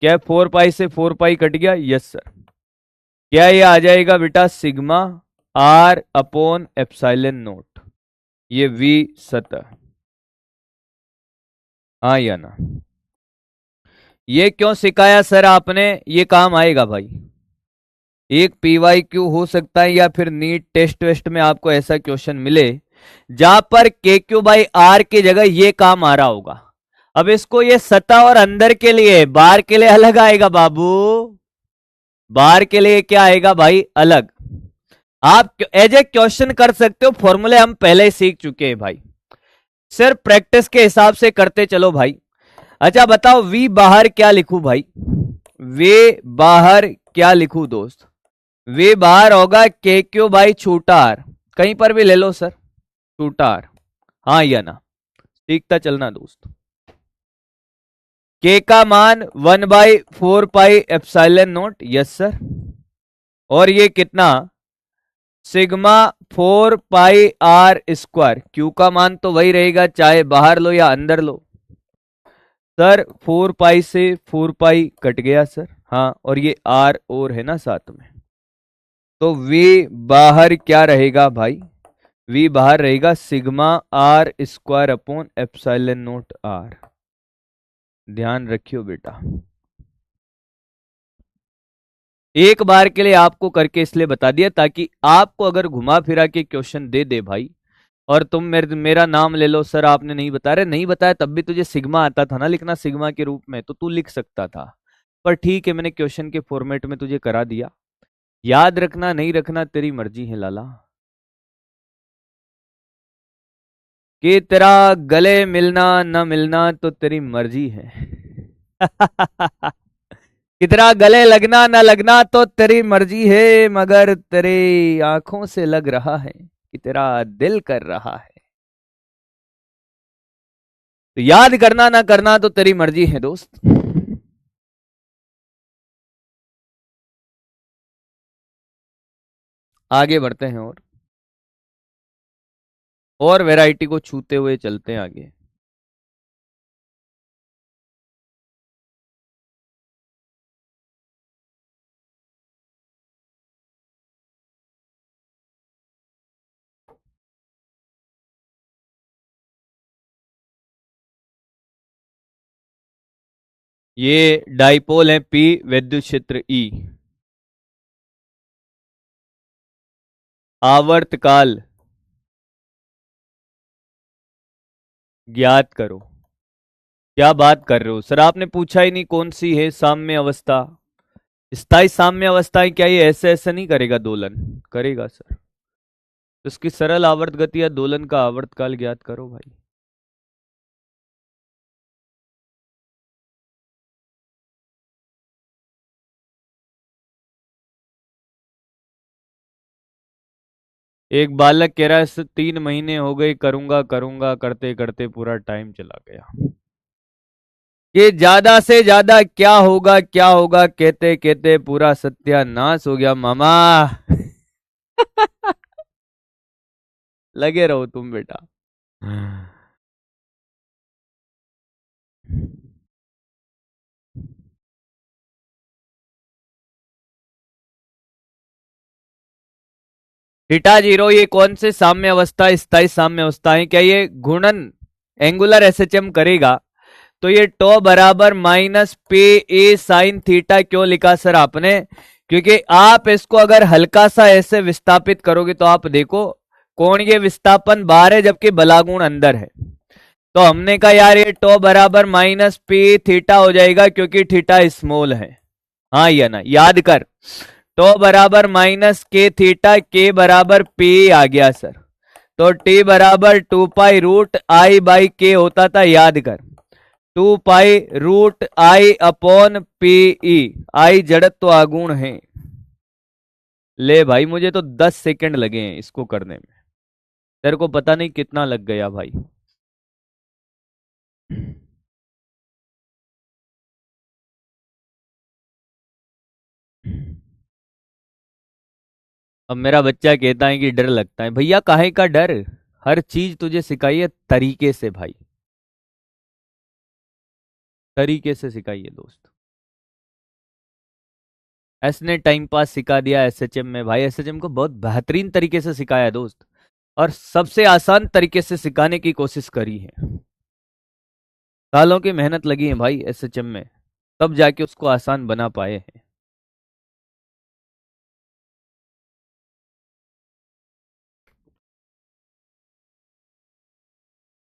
क्या 4 पाई से 4 पाई कट गया, यस सर। क्या ये आ जाएगा बेटा sigma R upon epsilon naught, ये वी सतह, हाँ या ना। ये क्यों सिखाया सर आपने, ये काम आएगा भाई, एक PYQ हो सकता है या फिर नीट टेस्ट वेस्ट में आपको ऐसा क्वेश्चन मिले जहां पर KQ बाई आर की जगह ये काम आ रहा होगा। अब इसको ये सतह और अंदर के लिए, बाहर के लिए अलग आएगा बाबू, बाहर के लिए क्या आएगा भाई, अलग। आप एज ए क्वेश्चन कर सकते हो, फॉर्मूले हम पहले ही सीख चुके हैं भाई। सिर्फ प्रैक्टिस के हिसाब से करते चलो भाई। अच्छा बताओ वी बाहर क्या लिखूं भाई, वे बाहर क्या लिखूं दोस्त? वे बाहर होगा के क्यों भाई, छोटा आर, कहीं पर भी ले लो सर, छोटा आर, हाँ या ना, सीखता चलना दोस्त। के का मान 1/4 pi epsilon not, yes sir. और ये कितना, sigma 4 pi r square, Q का मान तो वही रहेगा चाहे बाहर लो या अंदर लो। सर 4 पाई से 4 पाई कट गया सर, हाँ, और ये r और है ना साथ में, तो वी बाहर क्या रहेगा भाई, वी बाहर रहेगा sigma r² upon epsilon not r। ध्यान रखियो बेटा, एक बार के लिए आपको करके इसलिए बता दिया ताकि आपको अगर घुमा फिरा के क्वेश्चन दे दे भाई, और तुम मेरा नाम ले लो सर आपने नहीं बता रहे, नहीं बताया तब भी तुझे सिग्मा आता था ना लिखना सिग्मा के रूप में, तो तू लिख सकता था। पर ठीक है मैंने क्वेश्चन के फॉर्मेट में तुझे करा दिया, याद रखना नहीं रखना तेरी मर्जी है लाला। कि तेरा गले मिलना न मिलना तो तेरी मर्जी है। कितना गले लगना न लगना तो तेरी मर्जी है, मगर तेरी आंखों से लग रहा है कि तेरा दिल कर रहा है। तो याद करना ना करना तो तेरी मर्जी है दोस्त। आगे बढ़ते हैं और वैरायटी को छूते हुए चलते हैं आगे। ये डाइपोल है पी, विद्युत क्षेत्र ई, आवर्तकाल ज्ञात करो। क्या बात कर रहे हो सर, आपने पूछा ही नहीं कौन सी है साम्य अवस्था। स्थायी साम्य अवस्थाएं क्या ये ऐसे ऐसे नहीं करेगा, दोलन करेगा सर। तो इसकी सरल आवर्त गति या दोलन का आवर्तकाल ज्ञात करो भाई। एक बालक कह रहा है 3 महीने हो गए करूंगा करूंगा करते करते पूरा टाइम चला गया। ये ज्यादा से ज्यादा क्या होगा कहते कहते पूरा सत्यानाश हो गया मामा। लगे रहो तुम बेटा। थीटा जीरो ये कौन से साम्य अवस्था, स्थायी साम्य अवस्था है? क्या ये घूर्णन एंगुलर एसएचएम करेगा? तो ये टो बराबर माइनस पे ए साइन थीटा क्यों लिखा सर आपने? क्योंकि आप इसको अगर हल्का सा ऐसे विस्थापित करोगे तो आप देखो कोणीय विस्थापन बाहर है जबकि बलागुण अंदर है। तो हमने कहा यार ये टो बराबर माइनस पी थीटा हो जाएगा क्योंकि थीटा स्मॉल है, हाँ या ना, याद कर। टो बराबर माइनस के थीटा, के बराबर पी आ गया सर। तो टी बराबर 2 पाई रूट आई बाई के होता था, याद कर। 2 pi root I upon P, I जड़त्व आगुण है। ले भाई मुझे तो 10 सेकंड लगे हैं इसको करने में, तेरे को पता नहीं कितना लग गया भाई। अब मेरा बच्चा कहता है कि डर लगता है, भैया काहे का डर, हर चीज तुझे सिखाइए तरीके से भाई, तरीके से सिखाइए दोस्त। एस ने टाइम पास सिखा दिया एसएचएम में भाई, एसएचएम को बहुत बेहतरीन तरीके से सिखाया है दोस्त, और सबसे आसान तरीके से सिखाने की कोशिश करी है। सालों की मेहनत लगी है भाई एसएचएम में, तब जाके उसको आसान बना पाए हैं।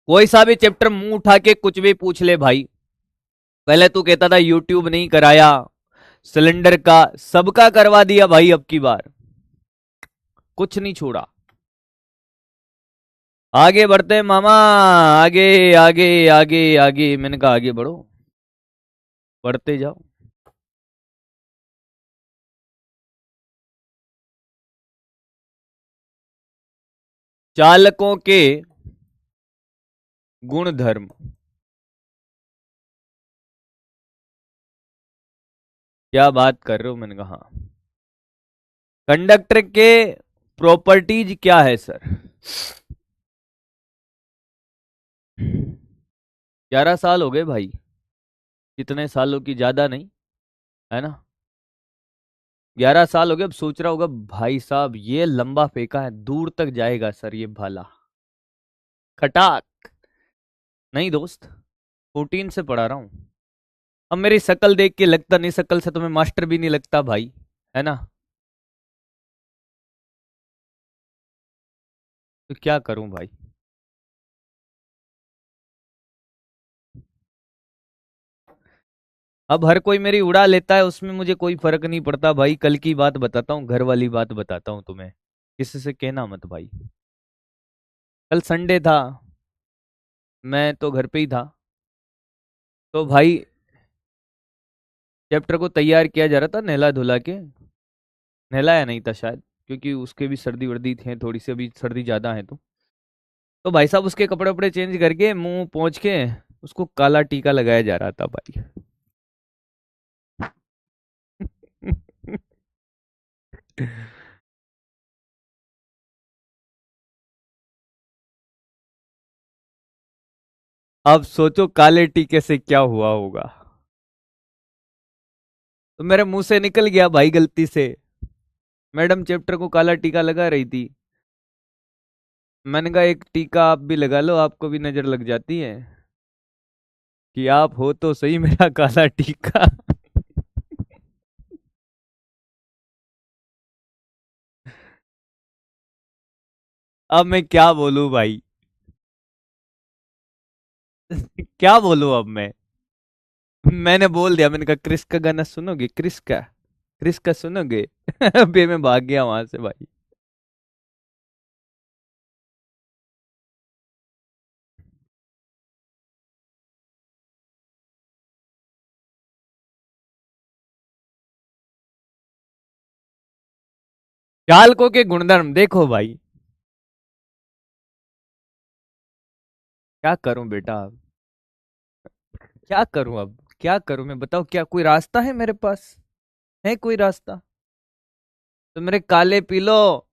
कोई सा भी चैप्टर मुंह उठा के कुछ भी पूछ ले भाई। पहले तू कहता था यूट्यूब नहीं कराया, सिलेंडर का सबका करवा दिया भाई, अब की बार कुछ नहीं छोड़ा। आगे बढ़ते हैं मामा। आगे आगे आगे आगे, मैंने कहा आगे बढ़ो, बढ़ते जाओ। चालकों के गुण धर्म। क्या बात कर रहे हो, मैंने कहा हाँ। कंडक्टर के प्रॉपर्टीज क्या है सर? 11 साल हो गए भाई, कितने सालों की, ज्यादा नहीं है ना। 11 साल हो गए। अब सोच रहा होगा भाई साहब ये लंबा फेंका है, दूर तक जाएगा सर ये भाला, खटाक। नहीं दोस्त, 14 से पढ़ा रहा हूँ। अब मेरी शक्ल देख के लगता नहीं, शक्ल से तो मैं मास्टर भी नहीं लगता भाई, है ना। तो क्या करूं भाई। अब हर कोई मेरी उड़ा लेता है, उसमें मुझे कोई फर्क नहीं पड़ता भाई। कल की बात बताता हूँ, घर वाली बात बताता हूँ तुम्हें, किसी से कहना मत भाई। कल संडे था, मैं तो घर पे ही था। तो भाई चैप्टर को तैयार किया जा रहा था, नहला धुला के। नहलाया नहीं था शायद, क्योंकि उसके भी सर्दी वर्दी थे थोड़ी सी, अभी सर्दी ज्यादा है तो भाई साहब उसके कपड़े वपड़े चेंज करके मुंह पोंछ के उसको काला टीका लगाया जा रहा था भाई। अब सोचो काले टीके से क्या हुआ होगा। तो मेरे मुंह से निकल गया भाई गलती से। मैडम चैप्टर को काला टीका लगा रही थी, मैंने कहा एक टीका आप भी लगा लो, आपको भी नजर लग जाती है कि आप हो तो सही मेरा काला टीका। अब मैं क्या बोलूं भाई। क्या बोलूं अब मैं। मैंने बोल दिया, मैंने कहा क्रिस का गाना सुनोगे, क्रिस का, क्रिस का सुनोगे। अबे मैं भाग गया वहां से भाई। चालकों के गुणधर्म देखो भाई। क्या करूं बेटा अब, क्या करूं अब, क्या करूं मैं, बताओ क्या कोई रास्ता है मेरे पास, है कोई रास्ता? तो मेरे काले पी लो।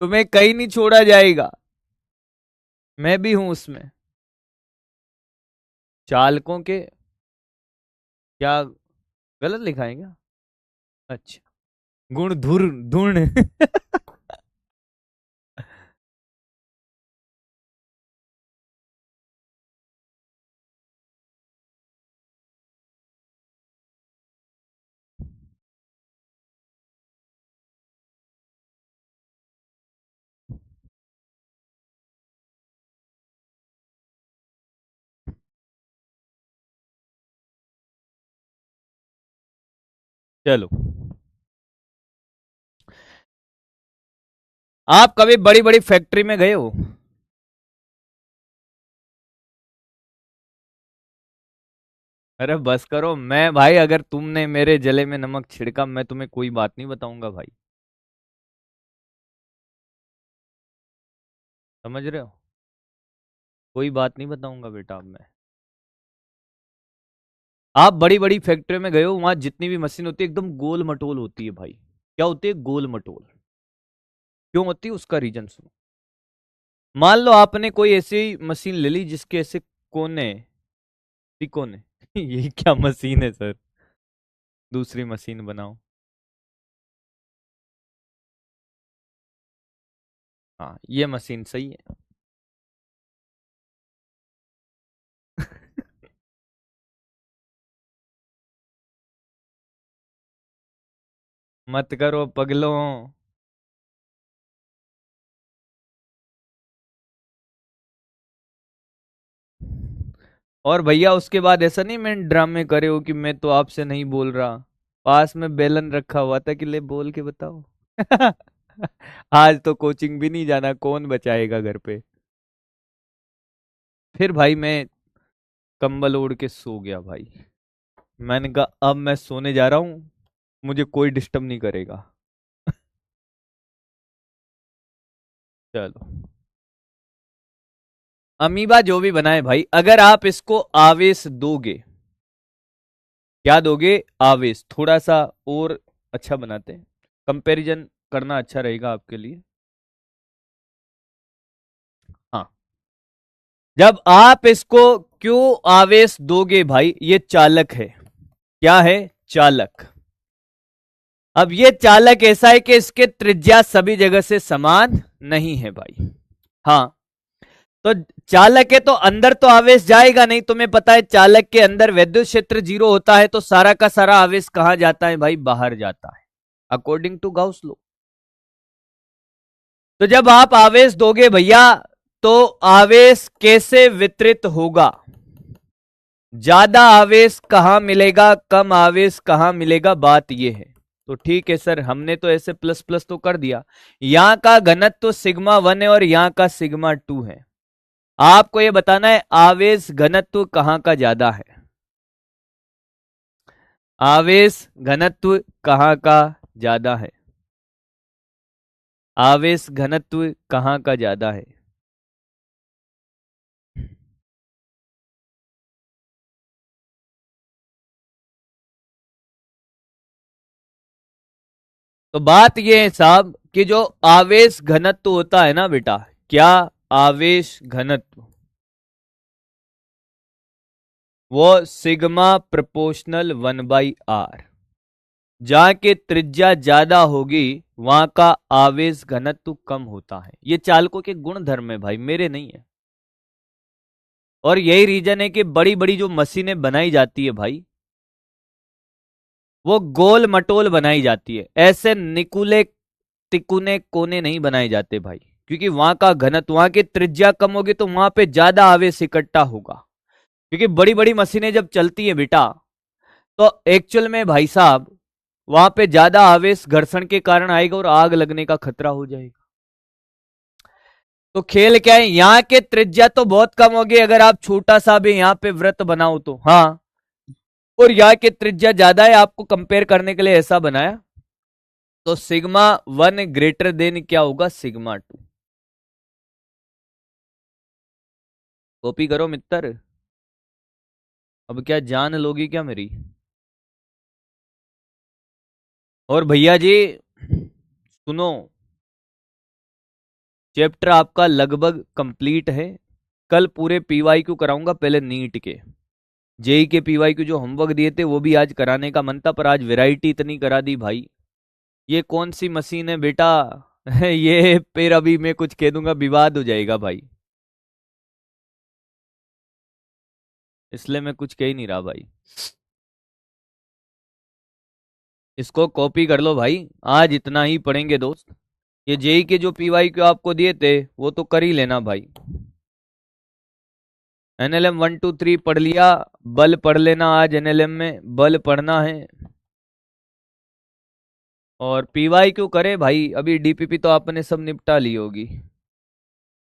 तुम्हें कहीं नहीं छोड़ा जाएगा, मैं भी हूं उसमें। चालकों के क्या, गलत लिखा है क्या? अच्छा, गुण धुर धुण। चलो, आप कभी बड़ी बड़ी फैक्ट्री में गए हो? अरे बस करो, मैं भाई अगर तुमने मेरे जले में नमक छिड़का, मैं तुम्हें कोई बात नहीं बताऊंगा भाई, समझ रहे हो। कोई बात नहीं बताऊंगा बेटा अब मैं। आप बड़ी बड़ी फैक्ट्रियों में गए हो, वहां जितनी भी मशीन होती है एकदम गोल मटोल होती है भाई। क्या होती है गोल मटोल? क्यों होती है उसका रीजन सुनो। मान लो आपने कोई ऐसी मशीन ले ली जिसके ऐसे कोने, तिकोने। ये क्या मशीन है सर, दूसरी मशीन बनाओ। हाँ ये मशीन सही है। मत करो पगलों। और भैया उसके बाद ऐसा नहीं मैं ड्रामे करे हो कि मैं तो आपसे नहीं बोल रहा, पास में बेलन रखा हुआ था कि ले बोल के बताओ। आज तो कोचिंग भी नहीं जाना, कौन बचाएगा घर पे। फिर भाई मैं कंबल ओढ़ के सो गया भाई। मैंने कहा अब मैं सोने जा रहा हूं, मुझे कोई डिस्टर्ब नहीं करेगा। चलो, अमीबा जो भी बनाए भाई, अगर आप इसको आवेश दोगे, क्या दोगे? आवेश। थोड़ा सा और अच्छा बनाते हैं, कंपैरिजन करना अच्छा रहेगा आपके लिए। हाँ, जब आप इसको क्यों आवेश दोगे भाई, ये चालक है। क्या है? चालक। अब ये चालक ऐसा है कि इसके त्रिज्या सभी जगह से समान नहीं है भाई। हाँ, तो चालक है तो अंदर तो आवेश जाएगा नहीं। तुम्हें पता है चालक के अंदर वैद्युत क्षेत्र 0 होता है, तो सारा का सारा आवेश कहां जाता है भाई? बाहर जाता है, अकॉर्डिंग टू गाउस लॉ। तो जब आप आवेश दोगे भैया, तो आवेश कैसे वितरित होगा? ज्यादा आवेश कहां मिलेगा, कम आवेश कहां मिलेगा, बात यह है। तो ठीक है सर, हमने तो ऐसे प्लस प्लस तो कर दिया। यहां का घनत्व तो सिग्मा 1 है और यहां का सिग्मा 2 है। आपको यह बताना है आवेश घनत्व कहां का ज्यादा है। आवेश घनत्व कहां का ज्यादा है? आवेश घनत्व कहां का ज्यादा है? तो बात यह है साहब कि जो आवेश घनत्व होता है ना बेटा, क्या? आवेश घनत्व वो सिग्मा प्रोपोर्शनल 1/r। जहां के त्रिज्या ज्यादा होगी वहां का आवेश घनत्व कम होता है। ये चालकों के गुण धर्म है भाई, मेरे नहीं है। और यही रीजन है कि बड़ी बड़ी जो मशीनें बनाई जाती है भाई, वो गोल मटोल बनाई जाती है, ऐसे निकुले तिकुने कोने नहीं बनाए जाते भाई। क्योंकि वहां का घनत्व, वहां की त्रिज्या कम होगी तो वहां पे ज्यादा आवेश इकट्ठा होगा। क्योंकि बड़ी बड़ी मशीनें जब चलती है बेटा, तो एक्चुअल में भाई साहब वहां पे ज्यादा आवेश घर्षण के कारण आएगा और आग लगने का खतरा हो जाएगा। तो खेल क्या है, यहाँ के त्रिज्या तो बहुत कम होगी अगर आप छोटा सा भी यहाँ पे वृत्त बनाओ तो, हाँ। और यहाँ के त्रिज्या ज्यादा है, आपको कंपेयर करने के लिए ऐसा बनाया। तो सिग्मा 1 ग्रेटर देन क्या होगा? सिग्मा 2। कॉपी करो मित्र। अब क्या जान लोगी क्या मेरी? और भैया जी सुनो, चैप्टर आपका लगभग कंप्लीट है। कल पूरे पीवाईक्यू कराऊंगा, पहले नीट के। जेई के पीवाईक्यू जो होमवर्क दिए थे वो भी आज कराने का मन था, पर आज वैरायटी इतनी करा दी भाई। ये कौन सी मशीन है बेटा? ये फिर अभी मैं कुछ कह दूंगा विवाद हो जाएगा भाई, इसलिए मैं कुछ कह ही नहीं रहा भाई। इसको कॉपी कर लो भाई, आज इतना ही पढ़ेंगे दोस्त। ये जेई के जो पीवाईक्यू आपको दिए थे वो तो कर ही लेना भाई। एनएलएम 1 2 3 पढ़ लिया, बल पढ़ लेना, आज एनएलएम में बल पढ़ना है। और पीवाईक्यू करे भाई, अभी डीपीपी तो आपने सब निपटा ली होगी।